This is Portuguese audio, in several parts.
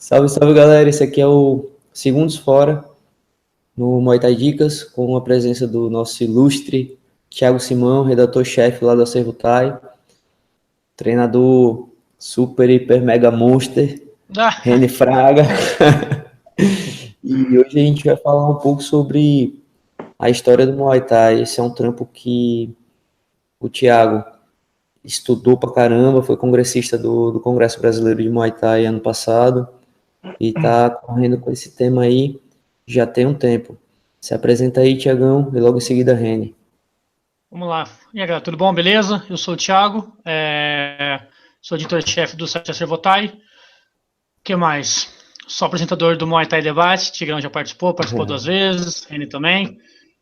Salve, salve galera, esse aqui é o Segundos Fora, no Muay Thai Dicas, com a presença do nosso ilustre Thiago Simão, redator-chefe lá do Acervo Thai, treinador super, hiper, mega monster, Ah, Reni Fraga. E hoje a gente vai falar um pouco sobre a história do Muay Thai. Esse é um trampo que o Thiago estudou pra caramba, foi congressista do Congresso Brasileiro de Muay Thai ano passado, e tá correndo com esse tema aí já tem um tempo. Se apresenta aí, Tiagão, e logo em seguida, Reni. vamos lá. E aí, galera, tudo bom? Beleza? Eu sou o Thiago, sou editor-chefe do site Acervotai. O que mais? Sou apresentador do Muay Thai Debate, Tigrão já participou 2 vezes, Reni também.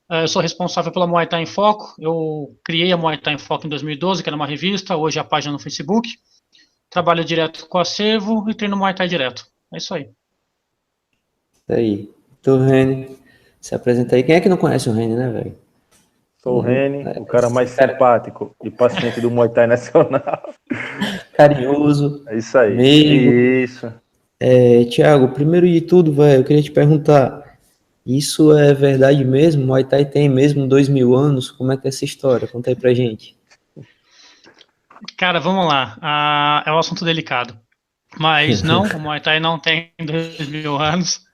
Eu sou responsável pela Muay Thai em Foco. Eu criei a Muay Thai em Foco em 2012, que era uma revista, hoje é a página no Facebook. Trabalho direto com o acervo e treino Muay Thai direto. É isso aí. Isso aí. Então, Reni, se apresenta aí. Quem é que não conhece o Reni, né, velho? Sou o Reni, o cara Esse mais cara simpático e paciente do Muay Thai Nacional. carinhoso, É isso aí. meigo. Isso. Tiago, primeiro de tudo, velho, eu queria te perguntar, isso é verdade mesmo? Muay Thai tem mesmo 2.000 anos? Como é que é essa história? Conta aí pra gente. Cara, vamos lá. É um assunto delicado. Mas não, o Muay Thai não tem 2.000 anos.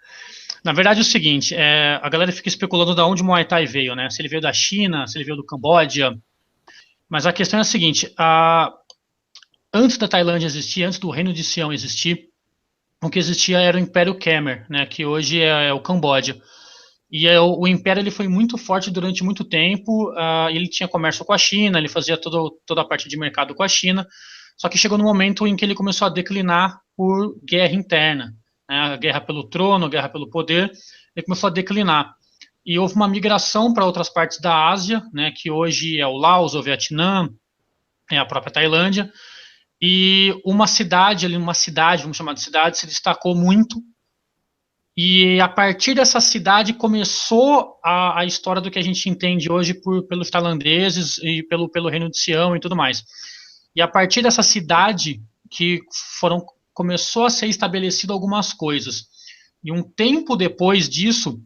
Na verdade é o seguinte, a galera fica especulando de onde o Muay Thai veio, né? Se ele veio da China, se ele veio do Camboja. Mas a questão é a seguinte, antes da Tailândia existir, antes do Reino de Sião existir, o que existia era o Império Khmer, né? Que hoje é o Camboja. E o Império ele foi muito forte durante muito tempo, ele tinha comércio com a China, ele fazia toda a parte de mercado com a China, só que chegou no momento em que ele começou a declinar por guerra interna, né, a guerra pelo trono, a guerra pelo poder, ele começou a declinar. E houve uma migração para outras partes da Ásia, né, que hoje é o Laos, o Vietnã, é a própria Tailândia, e vamos chamar de cidade, se destacou muito, e a partir dessa cidade começou a história do que a gente entende hoje pelos tailandeses e pelo Reino de Sião e tudo mais. E a partir dessa cidade que começou a ser estabelecido algumas coisas. E um tempo depois disso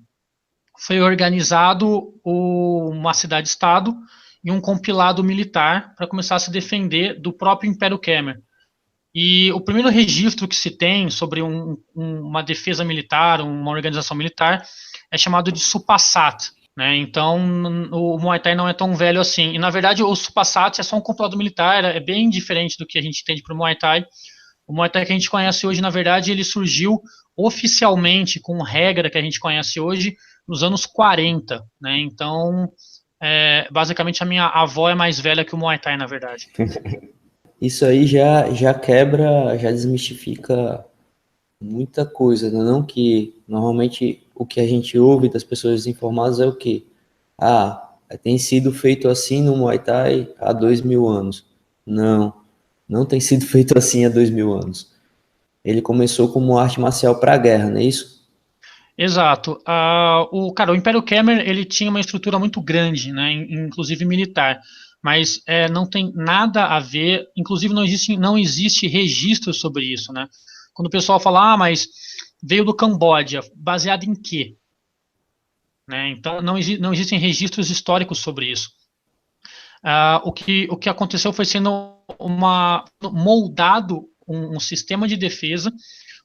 foi organizado uma cidade-estado e um compilado militar para começar a se defender do próprio Império Khmer. E o primeiro registro que se tem sobre uma defesa militar, uma organização militar, é chamado de Supasat. Né? Então, o Muay Thai não é tão velho assim. E, na verdade, o Supasat é só um compilado militar, é bem diferente do que a gente entende para o Muay Thai. O Muay Thai que a gente conhece hoje, na verdade, ele surgiu oficialmente, com regra que a gente conhece hoje, nos anos 40. Né? Então, basicamente, a minha avó é mais velha que o Muay Thai, na verdade. Isso aí já quebra, já desmistifica muita coisa, né? Não que normalmente o que a gente ouve das pessoas desinformadas é o quê? Ah, tem sido feito assim no Muay Thai há 2.000 anos. Não, não tem sido feito assim há 2.000 anos. Ele começou como arte marcial para a guerra, não é isso? Exato. O Império Khmer ele tinha uma estrutura muito grande, né, inclusive militar, mas não tem nada a ver, inclusive não existe registro sobre isso, né? Quando o pessoal fala, mas veio do Camboja, baseado em quê? Né? Então não existem registros históricos sobre isso. O que aconteceu foi sendo moldado um sistema de defesa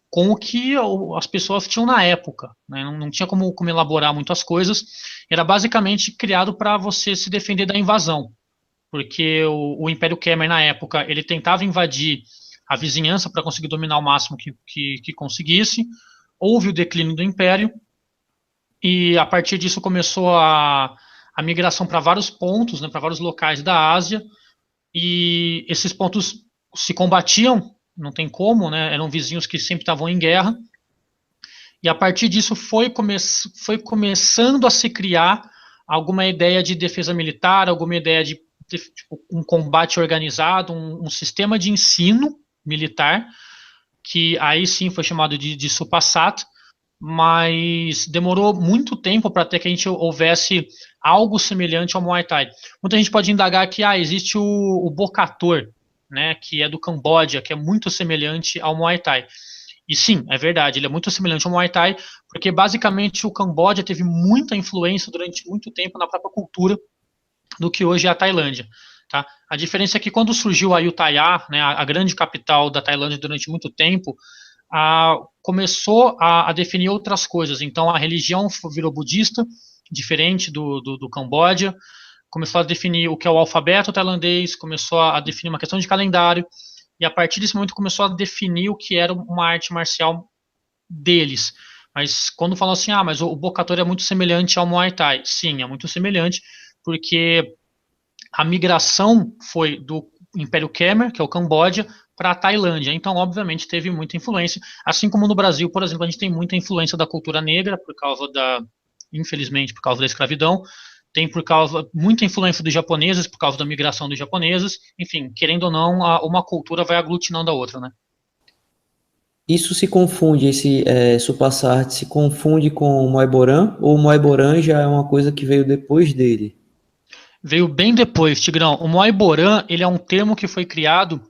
com o que as pessoas tinham na época. Né? Não tinha como elaborar muitas coisas. Era basicamente criado para você se defender da invasão. Porque o Império Khmer, na época, ele tentava invadir a vizinhança para conseguir dominar o máximo que conseguisse. Houve o declínio do Império. E a partir disso começou a migração para vários pontos, né, para vários locais da Ásia. E esses pontos se combatiam, não tem como, né? Eram vizinhos que sempre estavam em guerra. E a partir disso foi começando a se criar alguma ideia de defesa militar, alguma ideia de tipo, um combate organizado, um sistema de ensino militar, que aí sim foi chamado de Supasat, mas demorou muito tempo para até que a gente houvesse algo semelhante ao Muay Thai. Muita gente pode indagar que existe o Bokator, né, que é do Camboja, que é muito semelhante ao Muay Thai. E sim, é verdade, ele é muito semelhante ao Muay Thai, porque basicamente o Camboja teve muita influência durante muito tempo na própria cultura do que hoje é a Tailândia. Tá? A diferença é que quando surgiu a Ayutthaya, né, a grande capital da Tailândia durante muito tempo, começou a definir outras coisas. Então a religião virou budista, diferente do Camboja, começou a definir o que é o alfabeto tailandês, começou a definir uma questão de calendário, e a partir desse momento começou a definir o que era uma arte marcial deles. Mas quando falam assim, mas o bocator é muito semelhante ao Muay Thai. Sim, é muito semelhante, porque a migração foi do Império Khmer, que é o Camboja, para a Tailândia. Então, obviamente, teve muita influência. Assim como no Brasil, por exemplo, a gente tem muita influência da cultura negra, infelizmente, por causa da escravidão. Tem muita influência dos japoneses, por causa da migração dos japoneses. Enfim, querendo ou não, uma cultura vai aglutinando a outra, né? Isso se confunde, Supassart se confunde com o Moiborã, ou o Moiborã já é uma coisa que veio depois dele? Veio bem depois, Tigrão. O Moiborã, ele é um termo que foi criado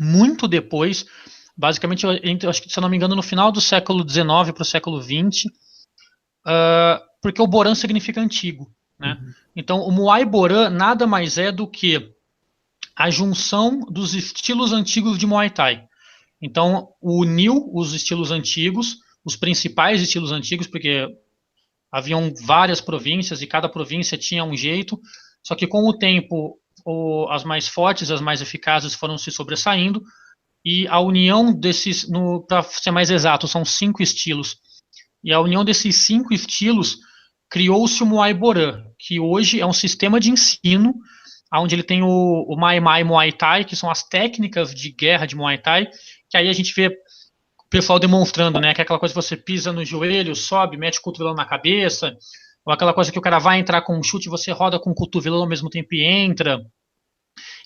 muito depois, basicamente, acho que, se eu não me engano, no final do século XIX para o século XX, porque o Borã significa antigo, né? Então, o Muay Borã nada mais é do que a junção dos estilos antigos de Muay Thai. Então, uniu os estilos antigos, os principais estilos antigos, porque haviam várias províncias e cada província tinha um jeito, só que com o tempo as mais fortes, as mais eficazes foram se sobressaindo, e a união desses, para ser mais exato, são 5 estilos, e a união desses 5 estilos criou-se o Muay Borã, que hoje é um sistema de ensino, onde ele tem o Mai Mai Muay Thai, que são as técnicas de guerra de Muay Thai, que aí a gente vê o pessoal demonstrando, né, que é aquela coisa que você pisa no joelho, sobe, mete o cotovelo na cabeça, ou aquela coisa que o cara vai entrar com um chute e você roda com o cotovelo ao mesmo tempo e entra.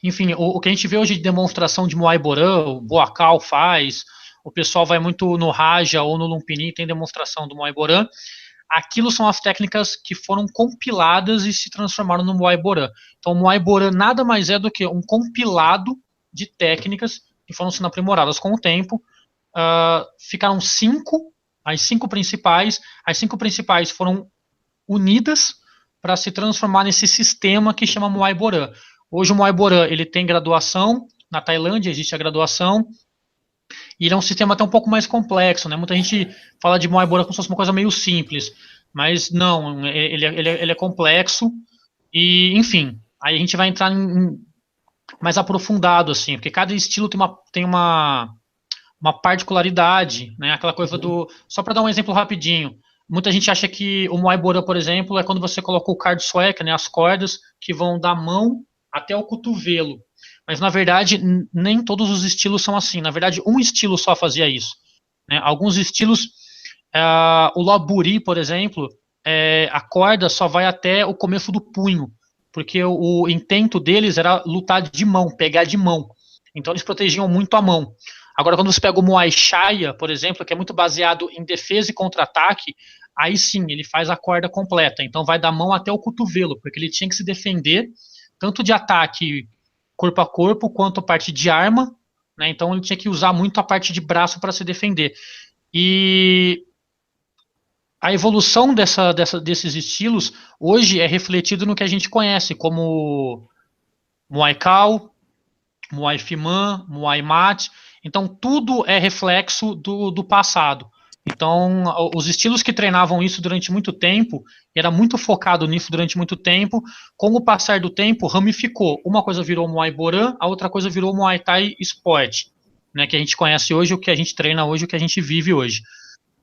Enfim, o que a gente vê hoje de demonstração de Muay Borã, o Boacal faz, o pessoal vai muito no Raja ou no Lumpini, tem demonstração do Muay Borã. Aquilo são as técnicas que foram compiladas e se transformaram no Muay Borã. Então, o Muay Borã nada mais é do que um compilado de técnicas que foram sendo aprimoradas com o tempo. Ficaram 5, as 5 principais. As 5 principais foram unidas para se transformar nesse sistema que chama Muay Borã. Hoje o Muay Borã ele tem graduação, na Tailândia existe a graduação, e ele é um sistema até um pouco mais complexo, né? Muita gente fala de Muay Borã como se fosse uma coisa meio simples, mas não, ele é complexo, e enfim, aí a gente vai entrar mais aprofundado, assim, porque cada estilo tem uma particularidade, né? Aquela coisa só para dar um exemplo rapidinho, muita gente acha que o Muay Borã, por exemplo, é quando você coloca o card sueca, né? As cordas que vão da mão até o cotovelo. Mas, na verdade, nem todos os estilos são assim. Na verdade, um estilo só fazia isso. Né? Alguns estilos, o Loburi, por exemplo, a corda só vai até o começo do punho, porque o intento deles era lutar de mão, pegar de mão. Então, eles protegiam muito a mão. Agora, quando você pega o Muay Chaya, por exemplo, que é muito baseado em defesa e contra-ataque, aí sim, ele faz a corda completa. Então, vai da mão até o cotovelo, porque ele tinha que se defender tanto de ataque corpo a corpo, quanto a parte de arma, né? Então ele tinha que usar muito a parte de braço para se defender. E a evolução desses estilos hoje é refletido no que a gente conhece, como Muay Khao, Muay Fiman, Muay Mat. Então tudo é reflexo do passado. Então, os estilos que treinavam isso durante muito tempo, era muito focado nisso durante muito tempo, com o passar do tempo, ramificou. Uma coisa virou Muay Borã, a outra coisa virou Muay Thai Sport, né, que a gente conhece hoje, o que a gente treina hoje, o que a gente vive hoje.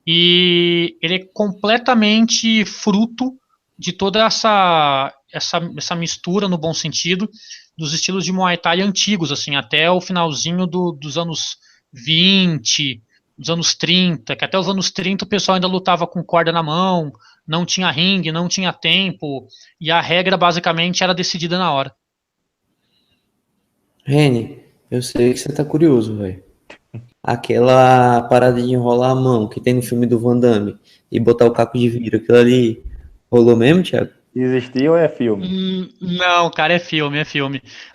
E ele é completamente fruto de toda essa mistura, no bom sentido, dos estilos de Muay Thai antigos, assim, até o finalzinho dos anos 20, dos anos 30, que até os anos 30 o pessoal ainda lutava com corda na mão, não tinha ringue, não tinha tempo, e a regra basicamente era decidida na hora. Reni, eu sei que você tá curioso, velho. Aquela parada de enrolar a mão que tem no filme do Van Damme e botar o caco de vidro, aquilo ali rolou mesmo, Thiago? Existiu ou é filme? Não, cara, é filme.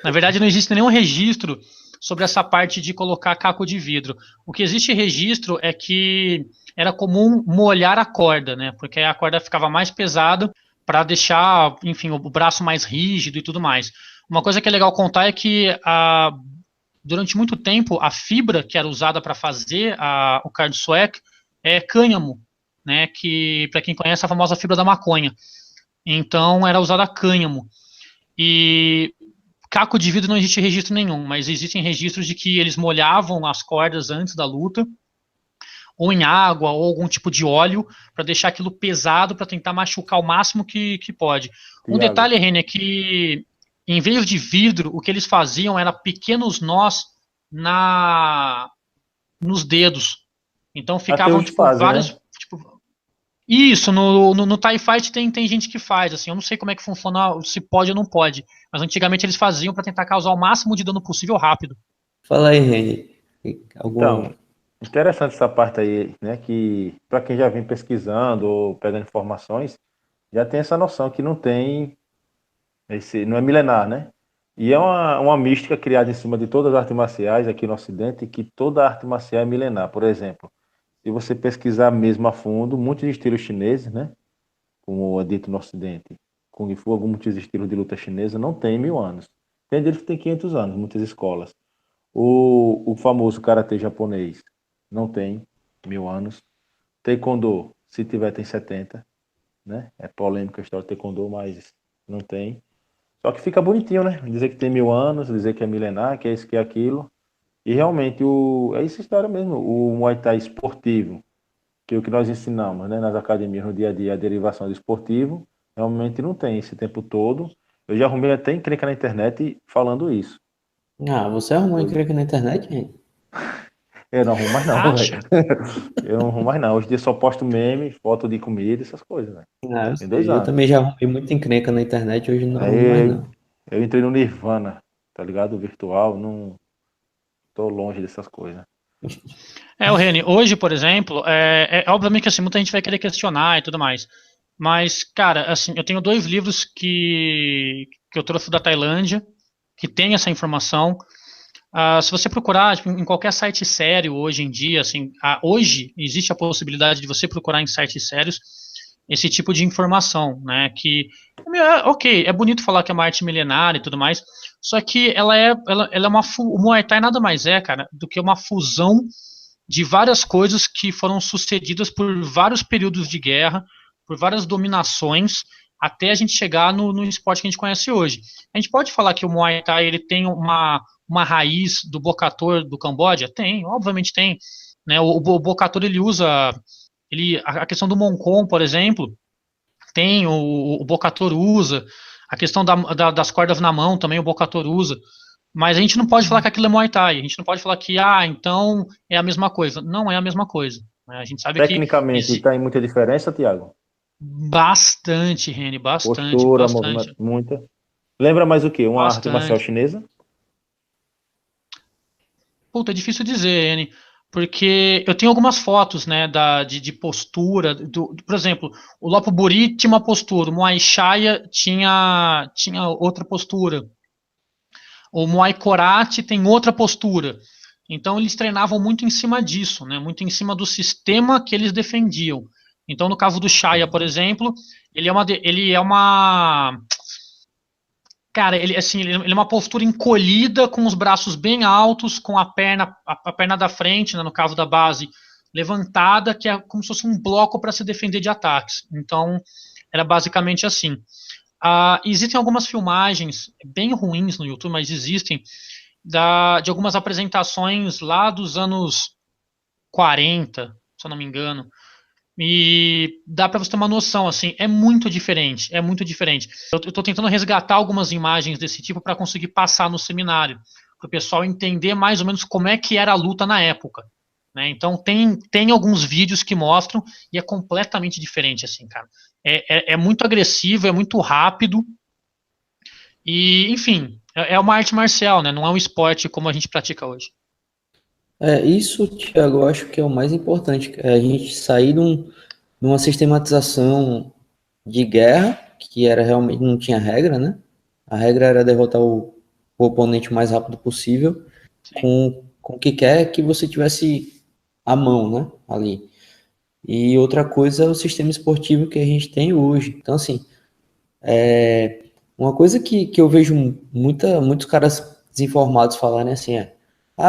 Na verdade, não existe nenhum registro sobre essa parte de colocar caco de vidro. O que existe registro é que era comum molhar a corda, né? Porque a corda ficava mais pesada para deixar, enfim, o braço mais rígido e tudo mais. Uma coisa que é legal contar é que durante muito tempo a fibra que era usada para fazer o cardo sueco é cânhamo, né? Que para quem conhece a famosa fibra da maconha. Então era usada cânhamo. E caco de vidro não existe registro nenhum, mas existem registros de que eles molhavam as cordas antes da luta, ou em água, ou algum tipo de óleo, para deixar aquilo pesado, para tentar machucar o máximo que pode. Um Tiago, detalhe, René, é que em vez de vidro, o que eles faziam era pequenos nós nos dedos. Então até ficavam, hoje tipo, fazem, vários... né? Tipo, isso, no TIE Fight tem gente que faz, assim, eu não sei como é que funciona, se pode ou não pode, mas antigamente eles faziam para tentar causar o máximo de dano possível rápido. Fala aí, Reni. Então, Algum... interessante essa parte aí, né? Que para quem já vem pesquisando ou pegando informações, já tem essa noção que não tem não é milenar, né? E é uma mística criada em cima de todas as artes marciais aqui no Ocidente, que toda arte marcial é milenar. Por exemplo, se você pesquisar mesmo a fundo, muitos estilos chineses, né? Como é dito no Ocidente, Kung Fu, muitos estilos de luta chinesa não tem 1000 anos. Tem deles que tem 500 anos, muitas escolas. O famoso karatê japonês não tem 1000 anos. Taekwondo, se tiver, tem 70, né? É polêmica a história do Taekwondo, mas não tem. Só que fica bonitinho, né? Dizer que tem 1000 anos, dizer que é milenar, que é isso, que é aquilo. E realmente é essa história mesmo. O Muay Thai esportivo, que é o que nós ensinamos, né, nas academias no dia a dia, a derivação do esportivo, realmente não tem esse tempo todo. Eu já arrumei até encrenca na internet falando isso. Ah, você arrumou encrenca na internet, Reni? Eu não arrumo mais não, Acha? velho. Eu não arrumo mais não. Hoje em dia só posto meme, foto de comida, essas coisas, velho. Ah, eu Tem dois sei. Eu anos. também já arrumei muita encrenca na internet, hoje não arrumo mais Aí não. eu entrei no Nirvana, tá ligado? Virtual, não tô longe dessas coisas. O Reni, hoje, por exemplo, obviamente que assim, muita gente vai querer questionar e tudo mais. Mas, cara, assim, eu tenho 2 livros que eu trouxe da Tailândia, que tem essa informação. Se você procurar tipo, em qualquer site sério hoje em dia, assim, hoje existe a possibilidade de você procurar em sites sérios esse tipo de informação, né? Que, ok, é bonito falar que é uma arte milenária e tudo mais, só que ela é o Muay Thai nada mais é, cara, do que uma fusão de várias coisas que foram sucedidas por vários períodos de guerra, por várias dominações, até a gente chegar no esporte que a gente conhece hoje. A gente pode falar que o Muay Thai ele tem uma raiz do Bokator do Camboja? Tem, obviamente tem. Né? O Bokator ele usa a questão do Moncon, por exemplo, tem, o Bokator usa, a questão das cordas na mão também o Bokator usa. Mas a gente não pode falar que aquilo é Muay Thai. A gente não pode falar que, então é a mesma coisa. Não é a mesma coisa. Né? A gente sabe que Tecnicamente, tem muita diferença, Thiago? bastante, Reni, bastante, Postura, movimento, bastante, muita. Lembra mais o quê? Uma arte marcial bastante. chinesa? Puta, é difícil dizer, Reni, porque eu tenho algumas fotos, né, de postura. Por exemplo, o Lopo Buri tinha uma postura, o Muay Chaya tinha outra postura. O Muay Korate tem outra postura. Então eles treinavam muito em cima disso, né? Muito em cima do sistema que eles defendiam. Então no caso do Shaya, por exemplo, ele é uma cara, ele é uma postura encolhida com os braços bem altos, com a perna da frente, né, no caso da base, levantada, que é como se fosse um bloco para se defender de ataques. Então era basicamente assim. Existem algumas filmagens bem ruins no YouTube, mas existem, de algumas apresentações lá dos anos 40, se eu não me engano. E dá para você ter uma noção, assim, é muito diferente, é muito diferente. Eu estou tentando resgatar algumas imagens desse tipo para conseguir passar no seminário, para o pessoal entender mais ou menos como é que era a luta na época. Né? Então tem alguns vídeos que mostram e é completamente diferente, assim, cara. É muito agressivo, é muito rápido e, enfim, é uma arte marcial, né? Não é um esporte como a gente pratica hoje. Isso, Thiago, eu acho que é o mais importante, é a gente sair de uma sistematização de guerra, que era realmente, não tinha regra, né? A regra era derrotar o oponente o mais rápido possível, com o que quer que você tivesse à mão, né, ali. E outra coisa é o sistema esportivo que a gente tem hoje. Então, assim, uma coisa que eu vejo muitos caras desinformados falarem assim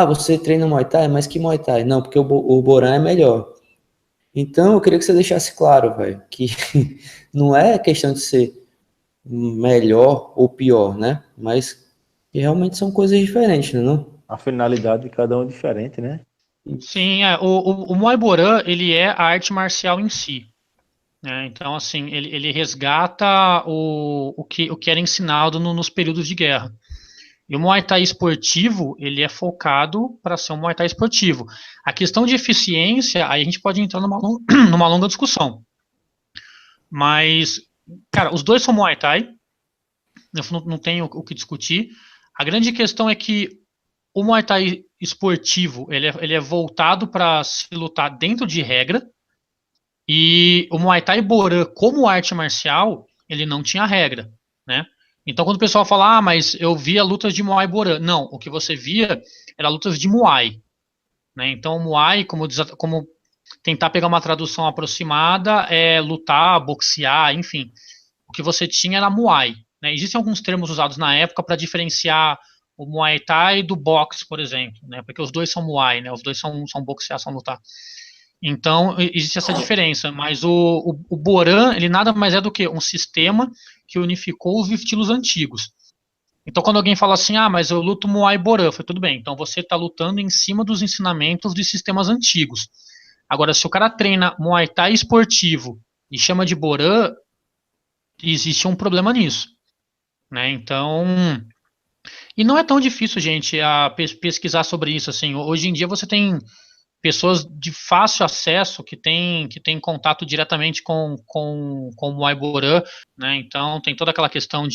você treina Muay Thai, mas que Muay Thai? Não, porque o Boran é melhor. Então, eu queria que você deixasse claro, velho, que não é questão de ser melhor ou pior, né? Mas que realmente são coisas diferentes, né, não? A finalidade de cada um é diferente, né? Sim, o Muay Boran, ele é a arte marcial em si, né? Então, assim, ele resgata o que era ensinado nos períodos de guerra. E o Muay Thai esportivo, ele é focado para ser um Muay Thai esportivo. A questão de eficiência, aí a gente pode entrar numa longa discussão. Mas, cara, os dois são Muay Thai, não tem o que discutir. A grande questão é que o Muay Thai esportivo, ele é voltado para se lutar dentro de regra, e o Muay Thai Boran, como arte marcial, ele não tinha regra, né? Então, quando o pessoal fala, mas eu via lutas de Muay Boran. Não, o que você via era lutas de Muay, né? Então, o Muay, como tentar pegar uma tradução aproximada, é lutar, boxear, enfim. O que você tinha era Muay, né? Existem alguns termos usados na época para diferenciar o Muay Thai do boxe, por exemplo, né? Porque os dois são Muay, né? Os dois são boxear, são lutar. Então, existe essa diferença, mas o Boran, ele nada mais é do que um sistema que unificou os estilos antigos. Então, quando alguém fala assim, mas eu luto Muay Boran, eu falei, tudo bem, então você está lutando em cima dos ensinamentos de sistemas antigos. Agora, se o cara treina Muay Thai esportivo e chama de Boran, existe um problema nisso, né? Então, e não é tão difícil, gente, pesquisar sobre isso, assim. Hoje em dia você tem pessoas de fácil acesso que tem contato diretamente com o Muay Boran, né? Então tem toda aquela questão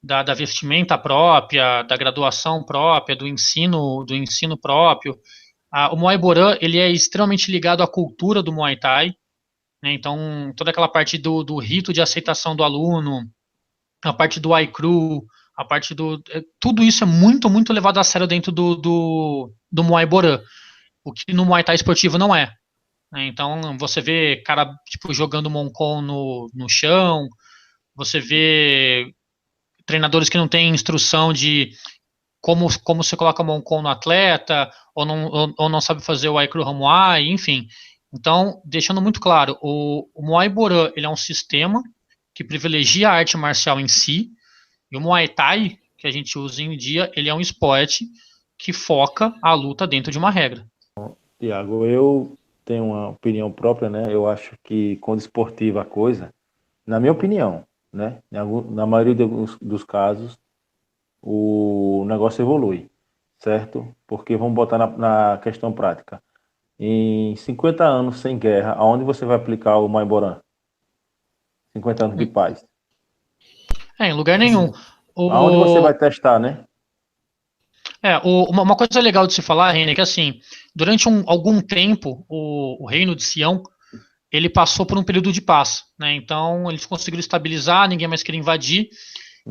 da vestimenta própria, da graduação própria, do ensino próprio. O Muay Boran, ele é extremamente ligado à cultura do Muay Thai, né? Então toda aquela parte do rito de aceitação do aluno, a parte do iCrew, a parte tudo isso é muito, muito levado a sério dentro do Muay Boran, o que no Muay Thai esportivo não é, né? Então você vê cara tipo jogando Moncon no chão, você vê treinadores que não têm instrução de como você coloca Moncon no atleta, ou não sabe fazer o Aikru Muay, enfim. Então, deixando muito claro, o Muay Boran, ele é um sistema que privilegia a arte marcial em si, e o Muay Thai, que a gente usa em dia, ele é um esporte que foca a luta dentro de uma regra. Tiago, eu tenho uma opinião própria, né? Eu acho que quando esportiva a coisa, na minha opinião, né? Na maioria dos casos, o negócio evolui, certo? Porque vamos botar na questão prática. Em 50 anos sem guerra, aonde você vai aplicar o Muay Boran? 50 anos de paz. Em lugar nenhum. Aonde você vai testar, né? Uma coisa legal de se falar, René, é que assim, durante algum tempo, o reino de Sião, ele passou por um período de paz, né? Então, eles conseguiram estabilizar, ninguém mais queria invadir,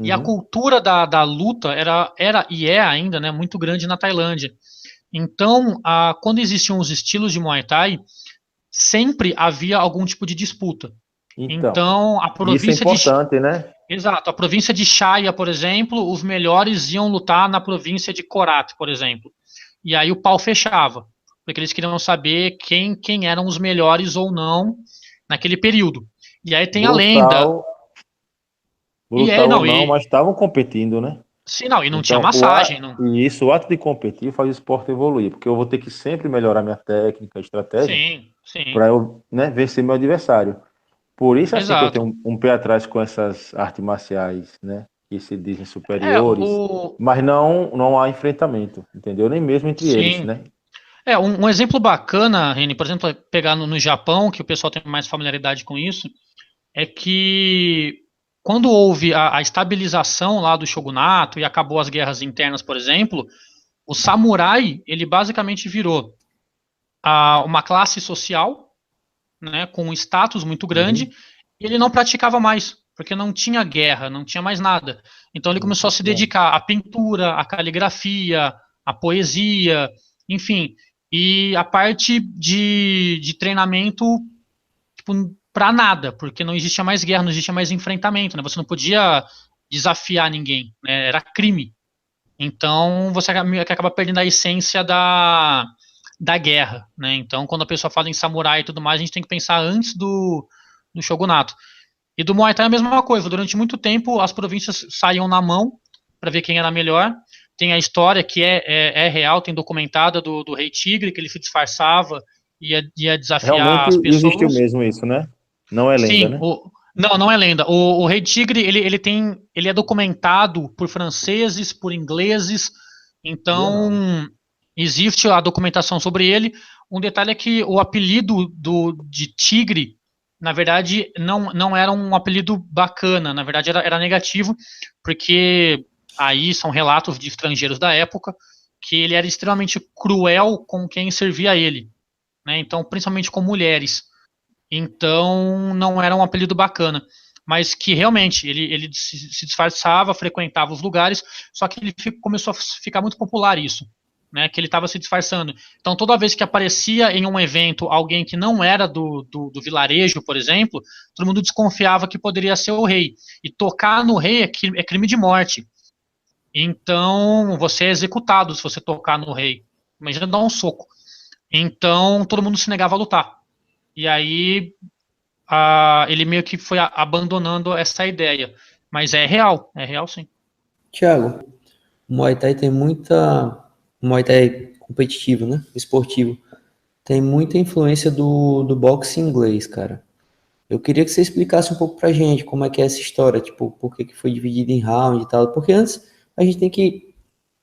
e a cultura da luta era e é ainda, né, muito grande na Tailândia. Então, quando existiam os estilos de Muay Thai, sempre havia algum tipo de disputa. Então a província isso é importante, né? Exato. A província de Chaya, por exemplo, os melhores iam lutar na província de Korat, por exemplo. E aí o pau fechava, porque eles queriam saber quem eram os melhores ou não naquele período. E aí tem a lenda. Brutal ou não, mas estavam competindo, né? Sim, não, e não tinha massagem. E isso, o ato de competir faz o esporte evoluir, porque eu vou ter que sempre melhorar minha técnica, estratégia, para eu, né, vencer meu adversário. Por isso, assim, que eu tenho um pé atrás com essas artes marciais, né, que se dizem superiores, mas não há enfrentamento, entendeu? Nem mesmo entre eles, né? Um exemplo bacana, Reni, por exemplo, pegar no Japão, que o pessoal tem mais familiaridade com isso, é que quando houve a estabilização lá do shogunato e acabou as guerras internas, por exemplo, o samurai, ele basicamente virou uma classe social, né, com um status muito grande, e ele não praticava mais, porque não tinha guerra, não tinha mais nada. Então ele começou a se dedicar à pintura, à caligrafia, a poesia, enfim, e a parte de treinamento, tipo, para nada, porque não existia mais guerra, não existia mais enfrentamento, né? Você não podia desafiar ninguém, né? Era crime. Então você acaba perdendo a essência da guerra, né? Então quando a pessoa fala em samurai e tudo mais, a gente tem que pensar antes do shogunato. E do Muay Thai é a mesma coisa. Durante muito tempo as províncias saíam na mão para ver quem era melhor. Tem a história que é real, tem documentada do Rei Tigre, que ele se disfarçava e ia desafiar Realmente as existiu pessoas. mesmo isso, né? Não é lenda, Sim, né? não é lenda. O Rei Tigre, ele é documentado por franceses, por ingleses, Sabia não. então existe a documentação sobre ele. Um detalhe é que o apelido de Tigre, na verdade, não era um apelido bacana, na verdade era negativo, porque aí são relatos de estrangeiros da época, que ele era extremamente cruel com quem servia a ele, né? Então, principalmente com mulheres. Então, não era um apelido bacana. Mas que realmente ele se disfarçava, frequentava os lugares, só que ele começou a ficar muito popular isso, né? Que ele estava se disfarçando. Então, toda vez que aparecia em um evento alguém que não era do vilarejo, por exemplo, todo mundo desconfiava que poderia ser o rei. E tocar no rei é crime de morte. Então, você é executado se você tocar no rei. Imagina dar um soco. Então, todo mundo se negava a lutar. E aí ele meio que foi abandonando essa ideia. Mas é real sim. Thiago, o Muay Thai tem muita. O Muay Thai competitivo, né? Esportivo. Tem muita influência do boxe inglês, cara. Eu queria que você explicasse um pouco pra gente como é que é essa história, tipo, por que que foi dividido em round e tal. Porque antes a gente tem que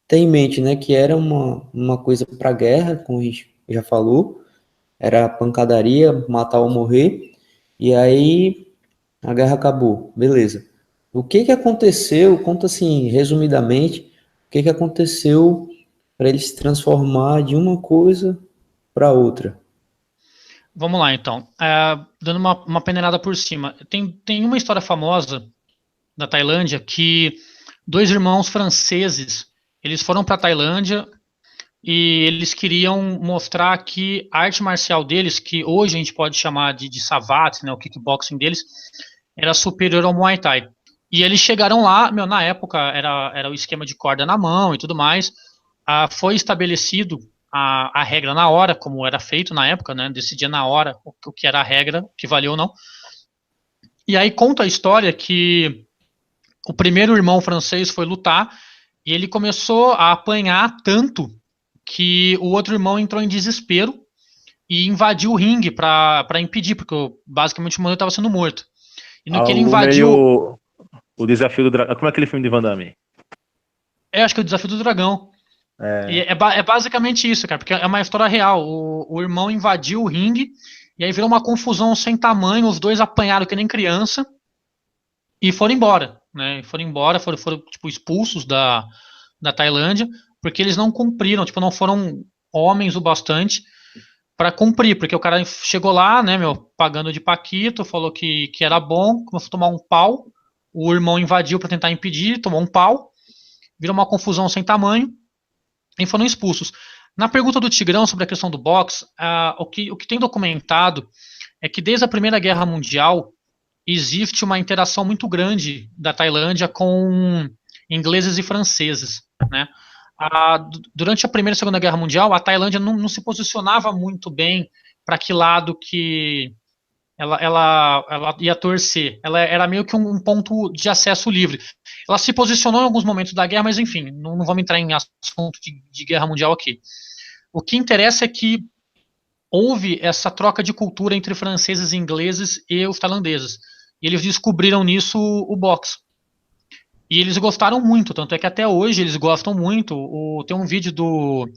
ter em mente, né, que era uma coisa pra guerra, como a gente já falou, era pancadaria, matar ou morrer. E aí a guerra acabou, beleza. O que que aconteceu? Conta assim, resumidamente, o que que aconteceu para ele se transformar de uma coisa para outra? Vamos lá então. Dando uma peneirada por cima. Tem uma história famosa da Tailândia que dois irmãos franceses eles foram para a Tailândia e eles queriam mostrar que a arte marcial deles, que hoje a gente pode chamar de savate, né, o kickboxing deles, era superior ao Muay Thai. E eles chegaram lá, na época era o esquema de corda na mão e tudo mais. Foi estabelecido a regra na hora, como era feito na época, né? Decidia na hora o que era a regra, o que valeu ou não. E aí conta a história que o primeiro irmão francês foi lutar e ele começou a apanhar tanto que o outro irmão entrou em desespero e invadiu o ringue para impedir, porque basicamente o mano estava sendo morto. E no que ele Algo invadiu, meio o desafio do dragão. Como é aquele filme de Van Damme? acho que é o Desafio do Dragão. E É, é basicamente isso, cara, porque é uma história real. O irmão invadiu o ringue e aí virou uma confusão sem tamanho, os dois apanharam que nem criança e foram embora, né? Foram embora, foram tipo, expulsos da Tailândia, porque eles não cumpriram, tipo, não foram homens o bastante para cumprir, porque o cara chegou lá, né, pagando de paquito, falou que era bom, começou a tomar um pau, o irmão invadiu para tentar impedir, tomou um pau, virou uma confusão sem tamanho e foram expulsos. Na pergunta do Tigrão sobre a questão do boxe, o que tem documentado é que desde a Primeira Guerra Mundial existe uma interação muito grande da Tailândia com ingleses e franceses, né? Durante a Primeira e Segunda Guerra Mundial, a Tailândia não se posicionava muito bem para que lado que ela ia torcer. Ela era meio que um ponto de acesso livre. Ela se posicionou em alguns momentos da guerra, mas enfim, não vamos entrar em assunto de guerra mundial aqui. O que interessa é que houve essa troca de cultura entre franceses e ingleses e os tailandeses. E eles descobriram nisso o boxe. E eles gostaram muito, tanto é que até hoje eles gostam muito. Tem um vídeo do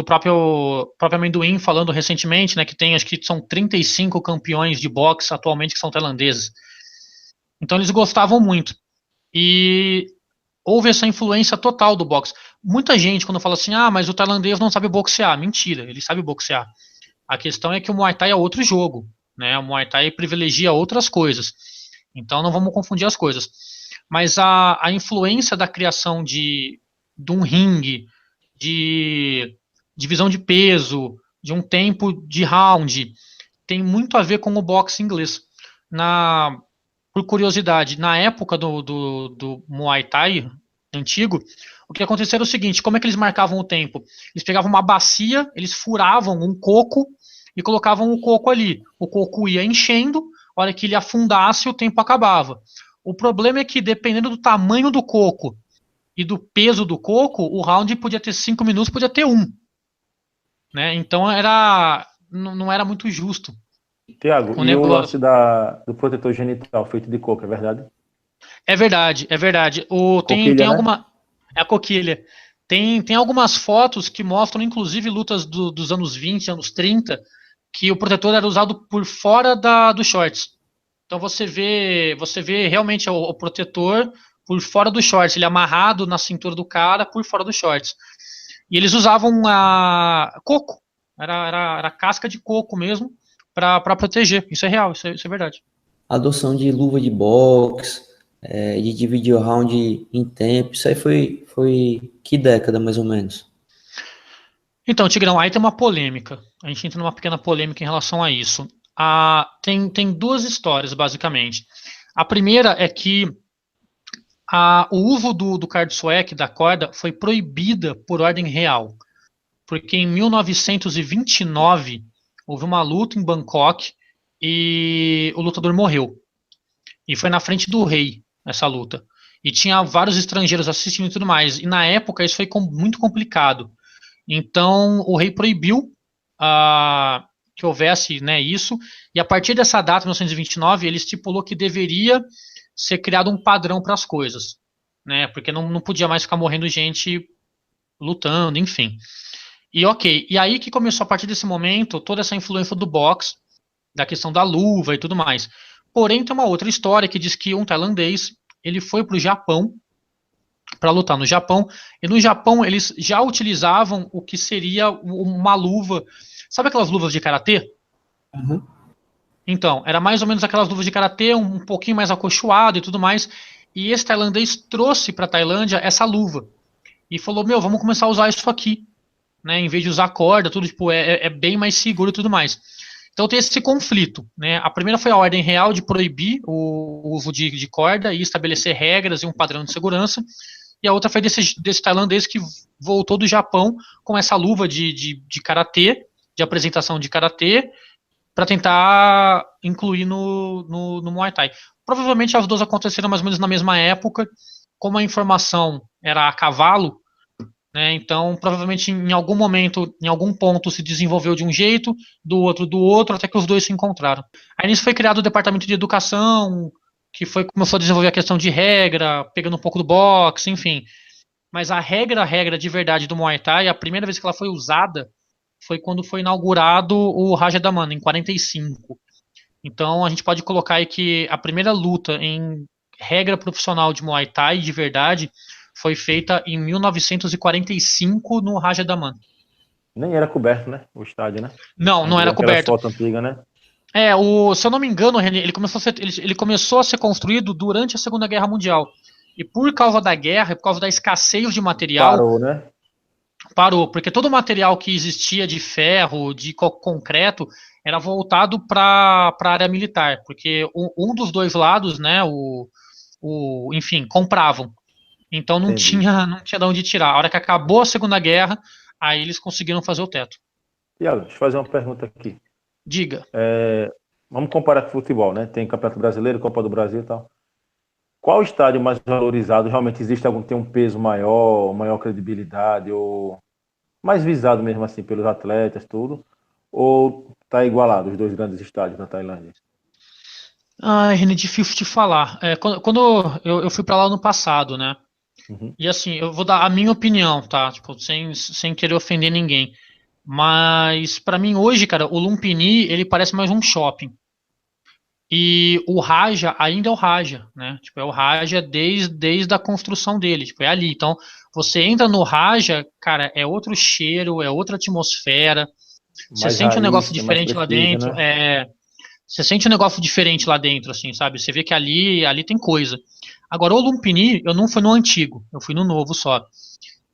próprio Amendoim falando recentemente, né, que tem, acho que são 35 campeões de boxe atualmente que são tailandeses. Então eles gostavam muito. E houve essa influência total do boxe. Muita gente, quando fala assim, mas o tailandês não sabe boxear. Mentira, ele sabe boxear. A questão é que o Muay Thai é outro jogo, né? O Muay Thai privilegia outras coisas. Então não vamos confundir as coisas. Mas a influência da criação de um ringue, de divisão de peso, de um tempo de round, tem muito a ver com o boxe inglês. Por curiosidade, na época do Muay Thai antigo, o que acontecia era o seguinte: como é que eles marcavam o tempo? Eles pegavam uma bacia, eles furavam um coco e colocavam o coco ali. O coco ia enchendo, a hora que ele afundasse, o tempo acabava. O problema é que, dependendo do tamanho do coco e do peso do coco, o round podia ter 5 minutos, podia ter 1. Né? Então não era muito justo. Tiago, e o lance do protetor genital feito de coco, é verdade? É verdade, é verdade. Coquilha, tem né? alguma. É a coquilha. Tem algumas fotos que mostram, inclusive, lutas dos anos 20, anos 30, que o protetor era usado por fora dos shorts. Então você vê realmente o protetor por fora dos shorts, ele amarrado na cintura do cara por fora dos shorts. E eles usavam coco, era casca de coco mesmo, para proteger. Isso é real, isso é verdade. Adoção de luva de boxe, de dividir o round em tempo, isso aí foi que década, mais ou menos? Então, Tigrão, aí tem uma polêmica. A gente entra numa pequena polêmica em relação a isso. Tem duas histórias, basicamente. A primeira é que o uso do Karlsruhe, da corda, foi proibida por ordem real. Porque em 1929 houve uma luta em Bangkok e o lutador morreu. E foi na frente do rei essa luta. E tinha vários estrangeiros assistindo e tudo mais. E na época isso foi muito complicado. Então o rei proibiu que houvesse, né, isso. E a partir dessa data, 1929, ele estipulou que deveria ser criado um padrão para as coisas. Né, porque não podia mais ficar morrendo gente lutando, enfim. E ok, e aí que começou a partir desse momento toda essa influência do boxe, da questão da luva e tudo mais. Porém, tem uma outra história que diz que um tailandês, ele foi para o Japão para lutar no Japão, e no Japão eles já utilizavam o que seria uma luva, sabe aquelas luvas de karatê? Uhum. Então, era mais ou menos aquelas luvas de karatê, um pouquinho mais acolchoado e tudo mais, e esse tailandês trouxe para a Tailândia essa luva, e falou, vamos começar a usar isso aqui, né, em vez de usar corda, tudo, tipo, é bem mais seguro e tudo mais. Então tem esse conflito, né? A primeira foi a ordem real de proibir o uso de corda e estabelecer regras e um padrão de segurança. E a outra foi desse tailandês que voltou do Japão com essa luva de karatê, de apresentação de karatê, para tentar incluir no Muay Thai. Provavelmente as duas aconteceram mais ou menos na mesma época, como a informação era a cavalo, né, então provavelmente em algum momento, em algum ponto se desenvolveu de um jeito, do outro, até que os dois se encontraram. Aí nisso foi criado o departamento de educação, que começou a desenvolver a questão de regra, pegando um pouco do boxe, enfim. Mas a regra de verdade do Muay Thai, a primeira vez que ela foi usada foi quando foi inaugurado o Rajadamnern, em 45. Então a gente pode colocar aí que a primeira luta em regra profissional de Muay Thai, de verdade, foi feita em 1945 no Rajadamnern. Nem era coberto, né? O estádio, né? Não era coberto. Foto antiga, né? Se eu não me engano, ele começou a ser construído durante a Segunda Guerra Mundial. E por causa da guerra, por causa da escassez de material... Parou, né? Parou, porque todo o material que existia de ferro, de concreto, era voltado para a área militar. Porque um dos dois lados, né, enfim, compravam. Então não tinha de onde tirar. A hora que acabou a Segunda Guerra, aí eles conseguiram fazer o teto. Tiago, deixa eu fazer uma pergunta aqui. Diga. Vamos comparar com futebol, né? Tem Campeonato Brasileiro, Copa do Brasil e tal. Qual estádio mais valorizado? Realmente existe algum que tem um peso maior credibilidade, ou mais visado mesmo assim pelos atletas, tudo? Ou tá igualado os dois grandes estádios da Tailândia? René, difícil de falar. Quando eu fui para lá no passado, né? Uhum. E assim, eu vou dar a minha opinião, tá? Tipo, sem querer ofender ninguém. Mas para mim hoje, cara, o Lumpini, ele parece mais um shopping. E o Raja ainda é o Raja, né? Tipo, é o Raja desde a construção dele, tipo, é ali. Então, você entra no Raja, cara, é outro cheiro, é outra atmosfera. Você sente um negócio diferente lá dentro, né? Você sente um negócio diferente lá dentro, assim, sabe? Você vê que ali tem coisa. Agora, o Lumpini, eu não fui no antigo, eu fui no novo só.